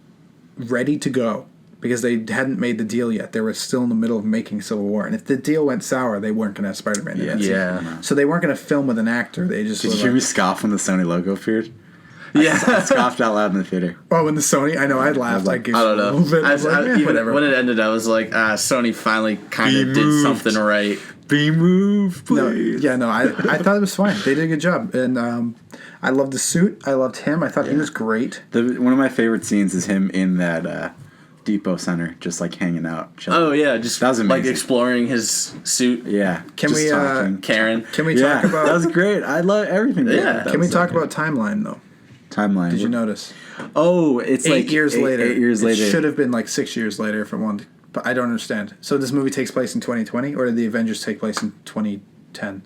C: ready to go because they hadn't made the deal yet. They were still in the middle of making Civil War, and if the deal went sour, they weren't going to have Spider-Man. in that scene.
B: Yeah.
C: So they weren't going to film with an actor. They just
A: Did
C: were
A: you hear
C: like,
A: me scoff when the Sony logo appeared?
B: Yeah.
A: I scoffed out loud in the theater.
C: oh, in the Sony, I know, I laughed.
A: like,
C: gave
B: I don't
C: a
B: know.
C: little bit. I was like,
B: even
C: whatever.
B: when it ended, I was like, Sony finally kind
A: Be
B: of did
A: moved.
B: something right.
A: Be moved,
C: No,
A: please.
C: yeah, no, I thought it was fine. They did a good job, and I loved the suit. I loved him. I thought he was great.
A: One of my favorite scenes is him in that depot center, just like hanging out. Chilling.
B: Oh yeah, just
A: That was
B: like
A: amazing.
B: exploring his suit.
A: Yeah.
C: Can
A: just
C: we,
A: talking.
B: Karen.
C: Can we
A: Yeah,
C: talk about?
A: that was great. I love everything.
B: Yeah.
C: Can we talk about timeline though?
A: timeline?
C: Did you notice?
A: Oh, it's
C: 8
A: like
C: years later.
A: 8 years later.
C: It should have been like 6 years later if it wanted. But I don't understand. So this movie takes place in 2020, or did the Avengers take place in 2010?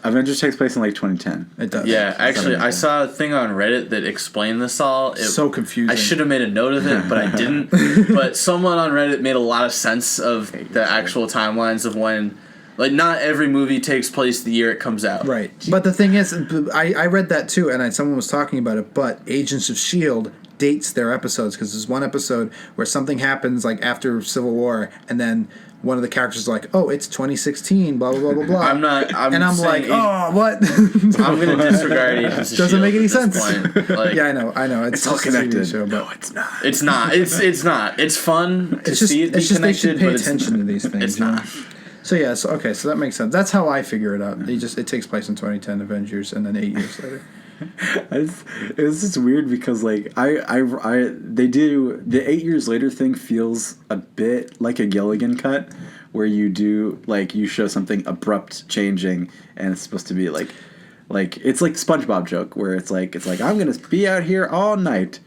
A: Avengers takes place in like 2010.
C: It does.
B: Yeah, actually, I
A: okay.
B: saw a thing on Reddit that explained this all.
C: So confusing.
B: I should have made a note of it, but I didn't. But someone on Reddit made a lot of sense of the actual timelines of when, like, not every movie takes place the year it comes out.
C: Right. But the thing is, I read that too, and someone was talking about it, but Agents of S.H.I.E.L.D. dates their episodes, because there's one episode where something happens, like, after Civil War, and then one of the characters is like, oh, it's 2016, blah, blah, blah, blah, blah.
B: I'm
C: I'm
B: saying
C: like, oh, what?
B: I'm going to disregard Agents of
C: Doesn't make any
B: S.H.I.E.L.D. at
C: sense.
B: this point. Like,
C: Yeah, I know. It's
A: all
C: just a TV
A: connected.
C: show,
A: No,
C: but
A: it's not.
B: It's not. It's not. It's fun to
C: it's just,
B: see it be
C: it's just they should
B: connected,
C: pay
B: but it's
C: attention to these things.
B: It's
C: you know?
B: not.
C: So yeah, so that makes sense. That's how I figure it out. It takes place in 2010 Avengers, and then 8 years later.
A: It's just weird because like they do the 8 years later thing feels a bit like a Gilligan cut where you do like you show something abrupt changing and it's supposed to be like it's like SpongeBob joke where it's like I'm gonna be out here all night.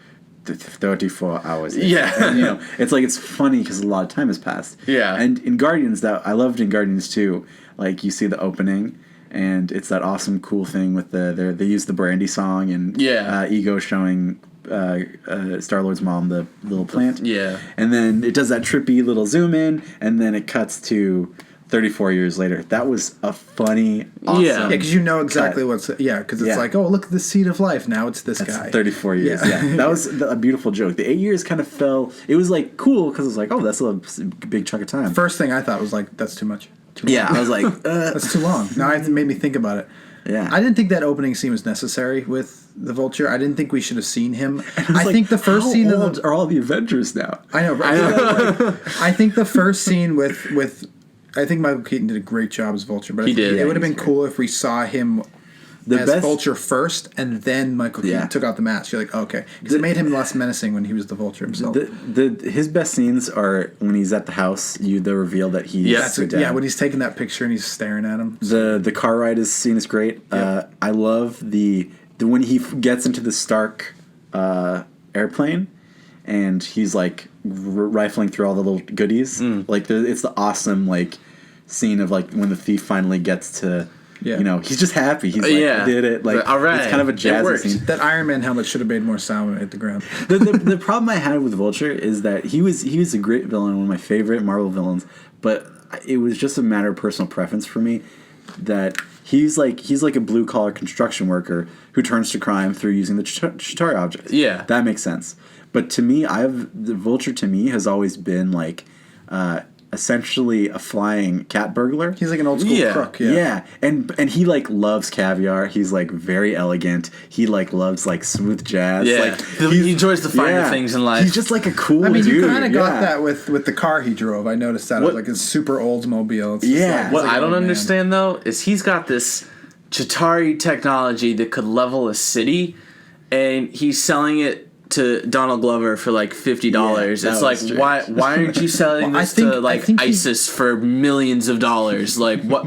A: 34 hours.
B: Yeah.
A: And, you know, it's like it's funny because a lot of time has passed.
B: Yeah.
A: And in Guardians, that I loved in Guardians too. Like you see the opening, and it's that awesome, cool thing with they use the Brandy song and Ego showing Star-Lord's mom the little plant.
B: Yeah.
A: And then it does that trippy little zoom in, and then it cuts to 34 years later. That was a funny, awesome.
B: Yeah,
C: because you know exactly
A: cut.
C: what's because it's
A: Yeah.
C: like, oh, look at the seed of life. Now it's this
A: That's
C: guy.
A: 34 years.
C: Yeah.
A: Yeah. That was a beautiful joke. The 8 years kind of fell. It was like cool because it was like, oh, that's a big chunk of time.
C: First thing I thought was like, that's too much. Too
A: Yeah,
C: long.
A: I was like,
C: That's too long. Now it made me think about it.
A: yeah.
C: I didn't think that opening scene was necessary with the Vulture. I didn't think we should have seen him.
A: was
C: I
A: like,
C: think the first
A: how
C: scene of
A: old are all the Avengers now?
C: I know, right? I think the first scene with I think Michael Keaton did a great job as Vulture, but
B: He
C: I think
B: did.
C: it would have
A: Yeah,
C: been
A: he's
C: cool if we saw him
A: The
C: as
A: best
C: Vulture first, and then Michael Keaton
A: Yeah.
C: took out the mask. You're like, oh, okay, because it made him less menacing when he was the Vulture himself.
A: his best scenes are when he's at the house. The reveal that he's
B: Yeah.
C: That's
A: her
C: it.
A: dad.
C: Yeah, when he's taking that picture and he's staring at him.
A: The car ride scene is great.
C: Yeah.
A: I love the when he gets into the Stark airplane and he's like rifling through all the little goodies. Like it's the awesome like scene of like when the thief finally gets to.
C: Yeah.
A: You know, he's just happy. He's like,
B: Yeah.
A: did it. Like,
B: All right.
A: it's kind of a
B: It
A: jazzy
B: worked.
A: scene.
C: That Iron Man helmet should have made more sound when it hit the ground.
A: The problem I had with Vulture is that he was a great villain, one of my favorite Marvel villains, but it was just a matter of personal preference for me that he's like a blue collar construction worker who turns to crime through using the Chitauri object.
B: Yeah.
A: That makes sense. But to me, the Vulture to me has always been like essentially a flying cat burglar.
C: He's like an old school crook.
A: Yeah. And he like loves caviar. He's like very elegant. He like loves like smooth jazz.
B: Yeah,
A: Like
B: he enjoys the finer things in life.
A: He's just like a cool
C: I mean,
A: dude.
C: you kind of got that with the car he drove. I noticed that. It was like a super Oldsmobile. It's just
A: Yeah.
C: like,
B: What
C: it's like,
B: I don't
C: oh, man.
B: understand though is he's got this Chitauri technology that could level a city, and he's selling it to Donald Glover for like $50.
A: Yeah,
B: It's
A: that
B: like
A: was strange.
B: why aren't you selling
C: Well,
B: this
C: I
B: to like
C: think
B: ISIS for millions of dollars? Like what?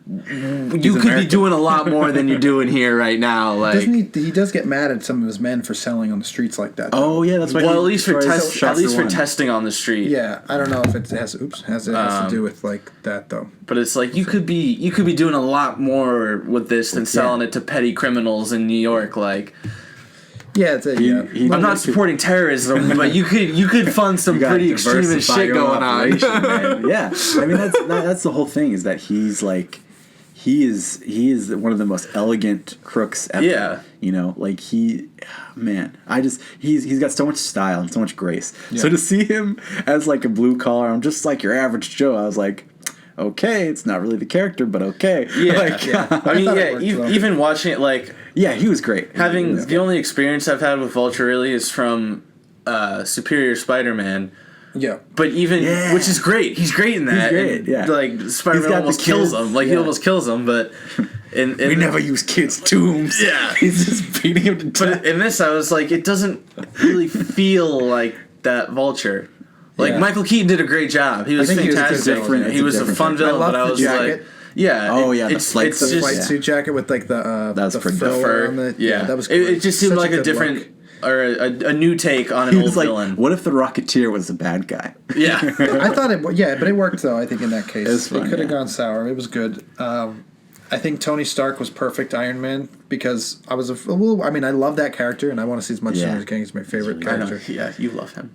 B: You could be
A: American.
B: doing a lot more than you're doing here right now. Like,
C: Doesn't he does get mad at some of his men for selling on the streets like that. though.
A: Oh yeah, that's why.
B: well,
A: he
B: at least for
A: destroys shots to one.
B: testing on the street.
C: Yeah, I don't know if it has to do with like that though.
B: But it's like you could be doing a lot more with this than selling it to petty criminals in New York. Like,
C: Yeah, it's
B: I'm not supporting terrorism, but you could fund some
A: You gotta
B: pretty extremist
A: diversify
B: shit
A: your
B: going on.
A: operation, man. Yeah, I mean that's the whole thing is that he's like he is one of the most elegant crooks ever.
B: Yeah.
A: You know, like he's got so much style and so much grace. So to see him as like a blue collar, I'm just like your average Joe. I was like, okay, it's not really the character, but okay.
B: Yeah,
A: Like,
B: I mean,
C: it worked well.
B: even watching it, like
A: yeah, he was great.
B: the only experience I've had with Vulture really is from Superior Spider-Man.
C: Yeah.
B: But even,
A: Yeah.
B: which is great, he's great in that.
A: great,
B: and,
A: yeah.
B: Like
A: He's
B: Spider-Man
A: got
B: almost
A: the
B: kills
A: kids,
B: him. Like he
A: yeah.
B: almost kills him, but in
A: We never use kids' tombs.
B: Yeah.
A: He's just beating him to death.
B: But in this, I was like, it doesn't really feel like that Vulture. Like
C: Yeah.
B: Michael Keaton did a great job. He was
C: think he was a
B: fantastic.
C: different-
B: He was a
A: different
B: fun
A: character.
B: villain,
C: I
B: but I
C: love
B: was
C: the
B: like,
C: jacket.
B: yeah.
A: Oh, yeah, the
B: it's
A: flight
B: it's
A: suit.
B: just
C: White
A: Yeah.
C: suit jacket with like the
A: was
C: the
A: pretty
C: fur
B: fur.
C: on the
B: Yeah,
C: that was
B: it
C: cool.
B: just seemed
C: Such a
B: like a
C: good
B: different
C: look.
B: or a new take on an
A: He
B: old
A: was like,
B: villain.
A: what if the Rocketeer was a bad guy?
B: Yeah.
C: I thought but it worked though. I think in that case,
A: was fun,
C: it could have
A: yeah.
C: gone sour. It was good. I think Tony Stark was perfect Iron Man because I was a little. I mean, I love that character and I want to see as much
A: Yeah.
C: as I can. He's my favorite
B: I know.
C: character.
B: Yeah, you love him.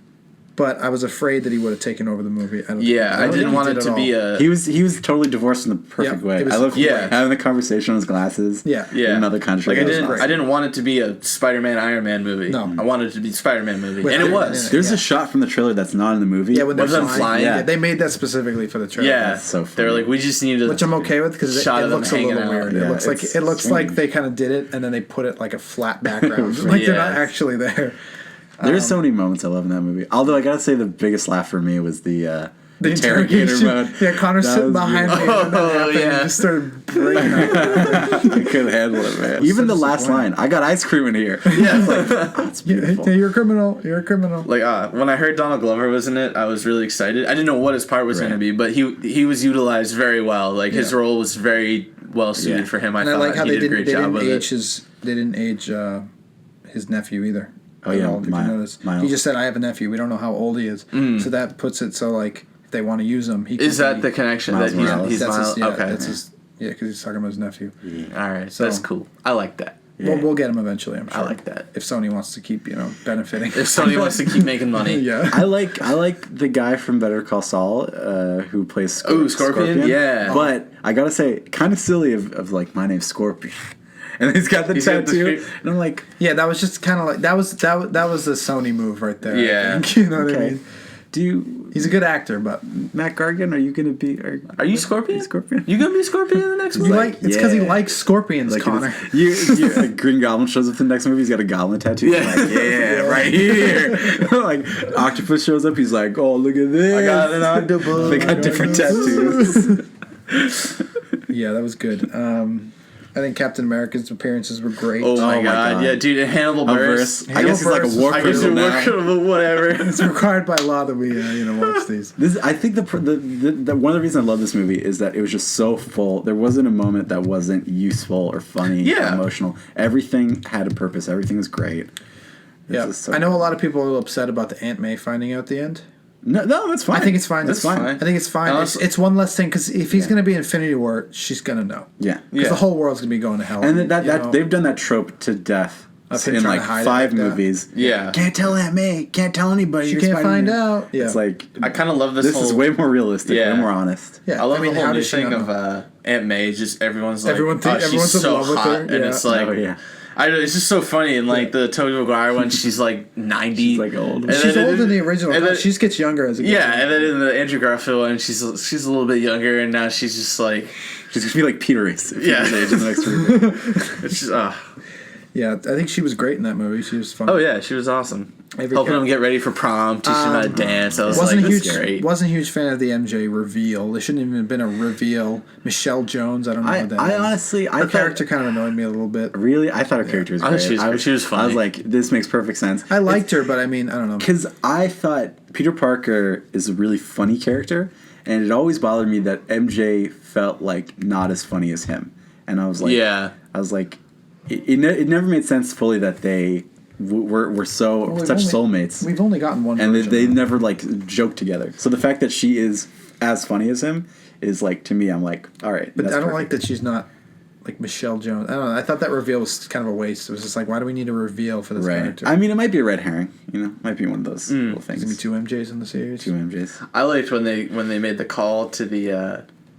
C: But I was afraid that he would have taken over the movie. I don't
B: Yeah, I
C: don't
B: didn't
C: think
B: want
C: he
B: it
C: did
B: to
C: at
B: be
C: all.
B: a.
A: He was totally divorced in the perfect
C: Yeah,
A: way.
C: it was
A: I love
B: Yeah.
A: having the conversation on his glasses.
C: Yeah.
B: Yeah,
A: in another country.
B: Like I
A: That was
B: didn't,
A: awesome.
B: I didn't want it to be a Spider-Man Iron Man movie.
C: No.
B: I wanted it to be a Spider-Man movie,
C: With
B: and it
C: Iron Man
B: was.
C: in it.
A: There's
C: Yeah.
A: a shot from the trailer that's not in the movie.
C: Yeah, when they're
B: Was them
C: flying.
B: flying?
C: Yeah, they made that specifically for the trailer.
B: Yeah,
A: That's so funny.
B: they were like, we just need to.
C: Which I'm okay with because
B: Shot
C: it
B: of them
C: looks a little
B: hanging out.
C: weird.
A: Yeah,
C: it looks like
A: it's strange.
C: they kind of did it and then they put it like a flat background. Like they're not
B: Yeah.
C: actually there.
A: There's so many moments I love in that movie. Although I gotta say the biggest laugh for me was the interrogator mode.
C: Yeah, Connor's
A: That
C: sitting
A: was
C: behind me
A: beautiful.
C: and that happened
B: yeah.
C: and just started breaking up.
A: I couldn't handle it, man. Even the
C: such a
A: last line,
C: disappointment.
A: "I got ice cream in here."
B: Yeah.
A: That's beautiful.
C: Yeah, you're a criminal. You're a criminal.
B: Like when I heard Donald Glover was in it, I was really excited. I didn't know what his part was going to be, but he was utilized very well. Like his role was very well suited
A: Yeah.
B: for him. I
C: And I
B: thought
C: like how
B: he
C: they
B: did a
C: didn't
B: great job with it.
C: they didn't age his nephew either.
A: Oh,
C: At
A: yeah,
C: all. Did you notice?
A: Miles.
C: He just said, "I have a nephew." We don't know how old he is, so that puts it so like if they want to use him, he can
B: Is that
C: be-
B: the connection
A: Miles
B: that
A: Morales.
B: he's
C: that's
B: Miles?
C: his, yeah,
B: Okay,
C: that's his, yeah, because he's talking about his nephew.
B: all right,
C: So-
B: that's cool. I like that.
A: Yeah.
C: We'll get him eventually. I'm sure.
B: I like that.
C: If Sony wants to keep benefiting.
B: If Sony wants to keep making money,
C: yeah.
A: I like the guy from Better Call Saul who plays
B: Scorpion? Yeah.
A: But I gotta say, kind of silly of like, my name's Scorpion, and he's got the
B: He's got the
A: tattoo,
B: street-
A: and I'm like,
C: Yeah, that was just kind of like that was a Sony move right there. I
B: Yeah.
C: think. You know what I
A: okay,
C: mean?
A: do you,
C: He's a good actor, but
A: Matt Gargan, are you gonna be?
B: Are you Scorpion?
A: Scorpion?
B: You gonna be Scorpion in the next movie?
C: it's because he
A: yeah.
C: likes scorpions,
A: Like
C: Connor.
A: like Green Goblin shows up in the next movie. He's got a goblin tattoo.
B: Yeah.
A: Like, yeah, right here. Like Octopus shows up. He's like, oh, look at this.
B: I got an octopus.
A: They got different tattoos.
C: Yeah, that was good. I think Captain America's appearances were great.
B: Oh my
A: my
B: god.
A: God.
B: Yeah, dude, and Hannibal Buress.
A: I guess he's like a war
B: I guess
A: criminal
B: you're
A: now.
B: working with whatever.
C: It's required by law that we watch these.
A: I think the one of the reasons I love this movie is that it was just so full. There wasn't a moment that wasn't useful or funny,
B: Yeah.
A: or emotional. Everything had a purpose. Everything was great.
C: Yeah,
A: just so
C: I know a lot of people are upset about the Aunt May finding out the end.
A: No, that's fine.
C: I think it's fine.
A: That's fine.
C: I think it's fine.
B: And
C: It's,
B: also-
C: it's one less thing because if he's going to be in Infinity War, she's going to know.
A: Yeah,
C: Because
B: Yeah.
C: the whole world's going to be going to hell.
A: and
C: you
A: that
C: know?
A: they've done that trope to death
C: Of him
A: in
C: trying
A: like
C: to hide it
A: 5
C: like that.
A: movies.
B: Yeah.
A: Can't tell Aunt May. Can't tell anybody.
C: She
A: You're
C: can't
A: Spider-Man.
C: find out. Yeah.
A: It's like
B: I kind of love this
A: this
B: whole...
A: is way more realistic.
B: Yeah.
A: Way more honest.
C: Yeah,
B: I love
C: I mean,
B: the whole
C: how
B: new
C: does she
B: thing
C: not
B: of
C: know?
B: Aunt May. Just everyone's like,
C: Everyone's
B: she's
C: in
B: so
C: love with
B: hot,
C: her,
B: and
C: yeah.
B: it's like,
A: Oh, yeah.
B: I know, it's just so funny. And like the Tobey Maguire one, she's like 90.
A: She's like old.
B: And
C: She's
B: then
C: old in the original.
B: and then-
C: She just gets younger as it gets
B: Yeah,
C: older.
B: and then in the Andrew Garfield one, she's a little bit younger, and now she's just like,
A: She's gonna be like Peter Ace.
B: Yeah.
A: Age in the next movie.
B: it's just,
C: Yeah, I think she was great in that movie. She was fun.
B: oh yeah, she was awesome.
C: Every
B: Helping
C: char-
B: him get ready for prom, teaching him how to dance. I was
C: Wasn't
B: like,
C: a
B: this
C: huge
B: is great.
C: wasn't a huge fan of the MJ reveal. There shouldn't even have been a reveal. Michelle Jones, I don't know
A: I
C: what that
A: I
C: is.
A: honestly,
C: Her
A: I
C: character
A: thought,
C: kind of annoyed me a little bit.
A: really, I thought her character was
B: I
A: great.
B: thought she was funny.
A: I was like, this makes perfect sense.
C: I liked her, but I mean, I don't know.
A: Because I thought Peter Parker is a really funny character, and it always bothered me that MJ felt like not as funny as him. And I was like,
B: Yeah.
A: I was like, it never made sense fully that they were so
C: Well,
A: such soulmates,
C: We've only gotten one
A: and
C: version
A: they
C: of it.
A: never like joked together. So the fact that she is as funny as him is like, to me, I'm like, all right.
C: But
A: that's
C: I don't
A: perfect.
C: like that she's not like Michelle Jones. I don't know. I thought that reveal was kind of a waste. It was just like, why do we need a reveal for this
A: Right.
C: character?
A: I mean, it might be a red herring. You know, might be one of those little things.
C: There's gonna be two MJs in the series.
A: Two MJs.
B: I liked when they made the call to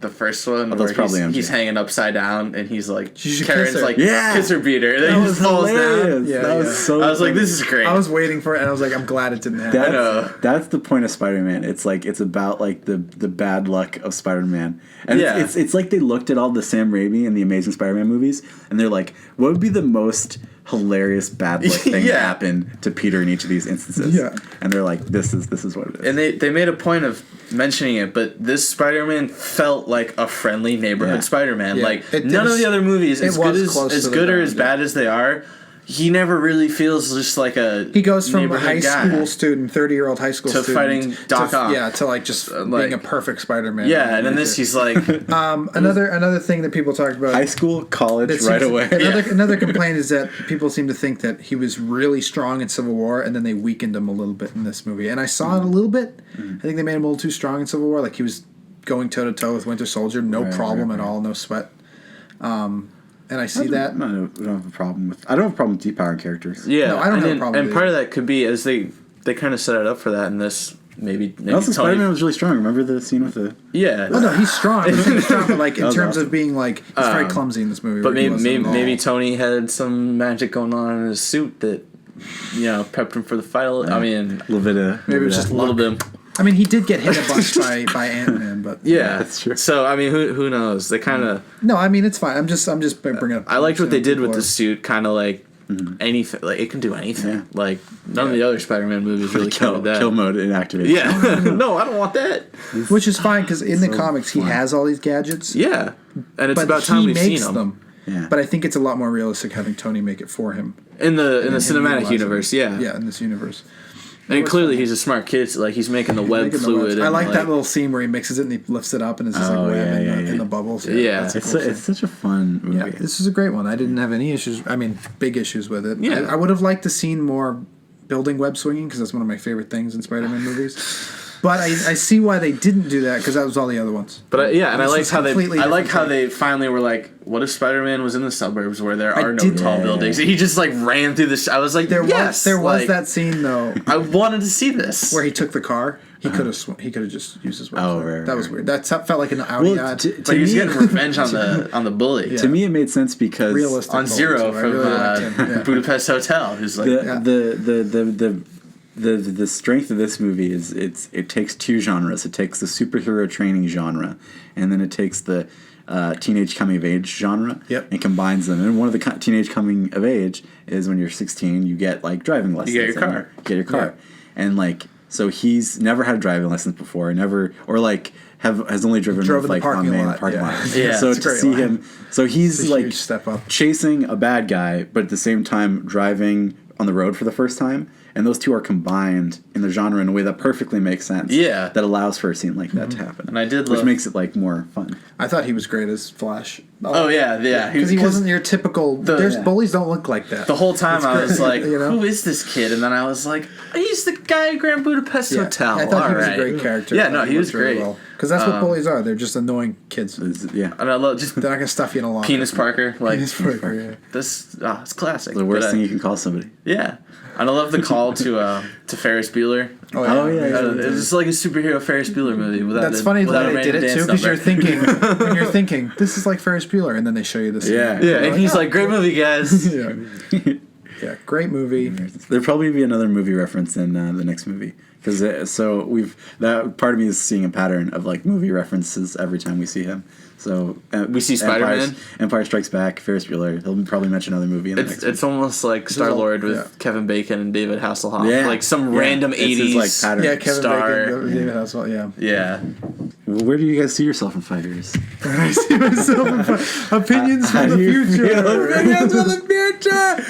B: the first one
A: that's
B: where
A: probably MJ.
B: he's hanging upside down and he's like,
C: She should
B: Karen's
C: kiss her.
B: like,
A: Yeah.
B: kiss her, beat her. And then
A: That
B: he
A: was
B: just falls down.
A: hilarious.
C: Yeah,
A: that was
C: yeah.
A: so.
B: I was like,
A: funny.
B: this is great.
C: I was waiting for it, and I was like, I'm glad it didn't happen.
B: I know.
A: That's the point of Spider-Man. It's like it's about like the bad luck of Spider-Man, and
B: Yeah.
A: it's like they looked at all the Sam Raimi and the Amazing Spider-Man movies, and they're like, what would be the most hilarious bad luck thing to
B: Yeah.
A: happen to Peter in each of these instances?
C: Yeah.
A: And they're like, this is what it is.
B: And they made a point of mentioning it, but this Spider-Man felt like a friendly neighborhood
A: Yeah.
B: Spider-Man.
C: Yeah.
B: Like
C: It
B: none
C: was-
B: of the other movies,
C: it
B: as good
C: was close
B: as
C: to the
B: good or
C: ground,
B: as bad as they are, he never really feels just like a
C: He goes from a
B: neighborhood
C: high
B: guy.
C: school student, 30-year-old high school
B: To
C: student,
B: fighting Doc Ock.
C: Yeah, to like just being
B: like-
C: a perfect Spider-Man.
B: Yeah, and in this he's like,
C: Another thing that people talked about.
A: High school, college,
C: that
A: right
C: seems-
A: away.
C: Another complaint is that people seem to think that he was really strong in Civil War, and then they weakened him a little bit in this movie. And I saw it a little bit. I think they made him a little too strong in Civil War. Like he was going toe to toe with Winter Soldier, no
A: Right,
C: problem
A: right,
C: at
A: right.
C: all, no sweat. And I see that.
A: I don't have a problem with. I don't have a problem with deep-powering characters.
B: yeah.
C: No, I don't
B: and
C: have a problem
B: And
C: with
B: part
C: it.
B: of that could be as they kind of set it up for that in this. Maybe
A: Also,
B: Tony.
A: Spider-Man was really strong. Remember the scene with the?
B: Yeah.
C: Oh no, he's strong. I'm saying he's strong, but like in
A: was
C: terms
A: awesome.
C: of being like, he's very clumsy in this movie.
B: But
C: where he
B: maybe
C: wasn't at all.
B: maybe Tony had some magic going on in his suit that, prepped him for the fight. I mean,
A: Little bit of.
C: Maybe it was just
B: a little bit.
C: I mean, he did get hit a bunch by Ant-Man, but
B: Yeah,
A: that's true.
B: So I mean, who knows? They kind of.
C: no, I mean it's fine. I'm just bringing up.
B: I liked what they did with the
C: this.
B: suit. Kind of like anything. Like it can do anything.
A: Yeah.
B: Like none of the other Spider-Man movies really
A: kill
B: covered that.
A: kill mode inactivated.
B: Yeah. No, I don't want that.
C: Which is fine because in the
A: So
C: comics he
A: fun.
C: has all these gadgets.
B: Yeah, and it's
C: but
B: about time
C: he
B: we've
C: makes
B: seen them.
A: Yeah.
C: But I think it's a lot more realistic having Tony make it for him.
B: In the
C: And
B: cinematic
C: utilize
B: universe.
C: them.
B: Yeah.
C: Yeah, in this universe.
B: And clearly he's a smart kid. So, like he's making the web
C: Making the
B: fluid.
C: webs.
B: and,
C: I like that little scene where he mixes it and he lifts it up and it's just
A: Oh,
C: like web
A: yeah,
C: in,
A: yeah,
C: the,
A: yeah.
C: in the bubbles.
B: Yeah.
C: that's a
A: It's
C: cool scene.
A: it's such a fun movie.
C: Yeah, this is a great one. I didn't have any issues. I mean, big issues with it.
B: Yeah.
C: I would have liked to seen more building web swinging because that's one of my favorite things in Spider-Man movies. But I see why they didn't do that because that was all the other ones.
B: But and I
C: This
B: like
C: was
B: how
C: completely
B: I like
C: different
B: how they finally were like, what if Spider-Man was in the suburbs where there
C: I
B: are no
C: did-
B: tall
A: Yeah.
B: buildings? He just like ran through the. I was like,
C: There
B: yes,
C: was
B: like,
C: that scene though
B: I wanted to see this.
C: where he took the car. He could have just used his web.
A: Oh,
C: swing.
A: right,
C: That was
A: right.
C: weird. That felt like an Audi
A: Well,
C: ad.
A: to
B: but he was
A: me,
B: getting revenge on the bully.
A: to me, it made sense because
C: Realistic.
B: On Zero
C: I
B: from
C: really liked him, yeah.
B: Budapest Hotel, who's like,
A: the strength of this movie is it takes two genres. It takes the superhero training genre, and then it takes the teenage coming of age genre,
C: Yep.
A: and combines them. And one of the teenage coming of age is when you're 16, you get like driving lessons.
B: get your
A: and
B: car.
A: You get your car, and like so he's never had driving lessons before, has only driven
C: Drove
A: with,
C: in the
A: like on
C: parking
A: main
C: lot,
A: parking
C: yeah.
A: lot.
B: Yeah,
A: so
C: it's a
A: to
C: great
A: see
C: line.
A: him, so he's
C: It's a
A: like
C: huge step up.
A: chasing a bad guy, but at the same time driving on the road for the first time, and those two are combined in the genre in a way that perfectly makes sense.
B: Yeah.
A: that alloys for a scene like that to happen,
B: And I did
A: which
B: love-
A: makes it like more fun.
C: I thought he was great as Flash.
B: oh yeah.
C: Because he wasn't your typical. There's
B: yeah.
C: bullies don't look like that.
B: The whole time I was like,
C: You know?
B: who is this kid? And then I was like, he's the guy at Grand Budapest
C: Yeah.
B: Hotel.
C: I thought he
B: All
C: was
B: right.
C: a great character.
B: Yeah,
C: I
B: no,
C: thought
B: he was
C: worked really
B: great.
C: well. Because that's what bullies are. They're just annoying kids.
A: Yeah,
B: And I love just
C: They're not gonna stuff you in a locker.
B: Penis Parker. Like
C: Penis Parker, yeah.
B: this, it's classic.
A: the worst
B: But,
A: thing you can call somebody.
B: Yeah, and I love the call to Ferris Bueller.
C: Oh
A: Oh, yeah.
B: It's like a superhero Ferris Bueller movie. Without
C: That's
B: the-
C: funny
B: without
C: that
B: a
C: they did
B: random
C: it too,
B: dance
C: because you're
B: number.
C: thinking when you're thinking this is like Ferris Bueller, and then they show you this.
A: Yeah.
B: Yeah, and he's like, great movie, guys.
C: yeah, yeah, great movie.
A: There'll probably be another movie reference in the next movie. Because that part of me is seeing a pattern of like movie references every time we see him. So
B: we see Spider-Man,
A: Empire Strikes Back, Ferris Bueller. He'll probably mention another movie in the next.
B: It's almost like Star-Lord with Kevin Bacon and David Hasselhoff.
A: Yeah.
B: Like some random
A: It's his,
B: 80s
A: like, pattern.
C: Yeah, Kevin
B: star.
C: Bacon, David Hasselhoff. Yeah.
B: Yeah.
A: Well, where do you guys see yourself in 5 years?
C: I see myself opinions from the future. Opinions from the future.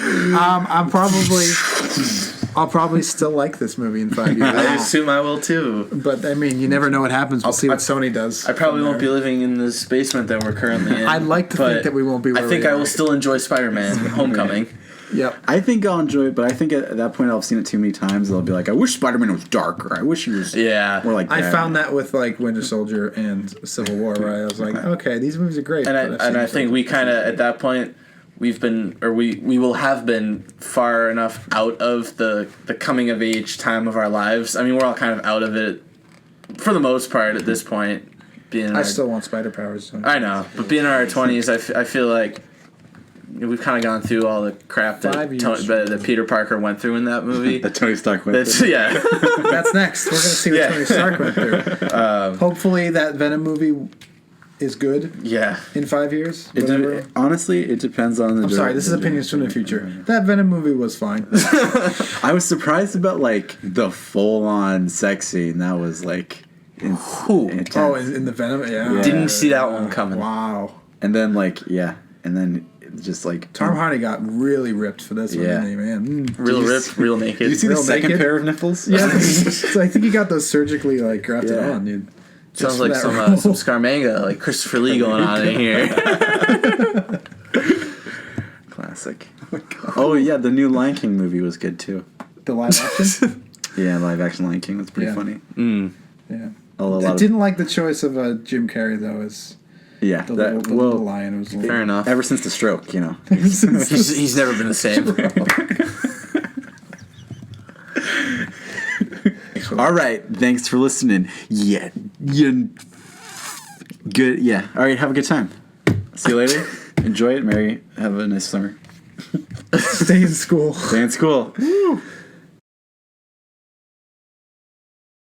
C: I'll probably still like this movie in 5 years.
B: I assume I will too.
C: But I mean, you never know what happens. We'll see what Sony does.
B: I probably won't be living in this basement that we're currently in.
C: I'd like to think that we won't be.
B: I think I will still enjoy Spider-Man: Homecoming.
C: Yep.
A: I think I'll enjoy it, but I think at that point I'll have seen it too many times. I'll be like, I wish Spider-Man was darker. I wish he was more like that.
C: I found that with like Winter Soldier and Civil War, where I was like, okay, these movies are great.
B: And I think we kind of at that point we will have been far enough out of the coming of age time of our lives. I mean, we're all kind of out of it for the most part at this point.
C: I still want spider powers. So.
B: I know, but being in our 20s, I feel like we've kind of gone through all the crap that Peter Parker went through in that movie.
A: That Tony Stark went through.
B: Yeah.
C: That's next. We're going to see what Tony Stark went through. Hopefully that Venom movie is good.
B: Yeah.
C: In 5 years.
A: Honestly, it depends on the.
C: I'm sorry. This is opinions from the future. That Venom movie was fine.
A: I was surprised about like the full-on sex scene. That was like. Intense.
C: Oh, in the Venom. Yeah.
B: Didn't see that one coming.
C: Wow.
A: And then and then just like
C: Tom Hardy got really ripped for this one, didn't he, man?
B: Real ripped, real naked.
A: Did you see the second pair of nipples?
C: Yeah. So I think he got those surgically like grafted on, dude.
B: Sounds like some Scarmanga, like Christopher Lee going on in here.
A: Classic. Oh yeah, the new Lion King movie was good too.
C: The live action?
A: Yeah, live action Lion King was pretty funny.
C: Yeah.
A: I
C: didn't like the choice of Jim Carrey though as the little lion. It was
B: fair enough.
A: Ever since the stroke, you know.
B: he's never been the same.
A: All right, thanks for listening. Yeah, good. Yeah, all right. Have a good time. See you later. Enjoy it, Mary. Have a nice summer.
C: Stay in school.
A: Stay in school. Woo.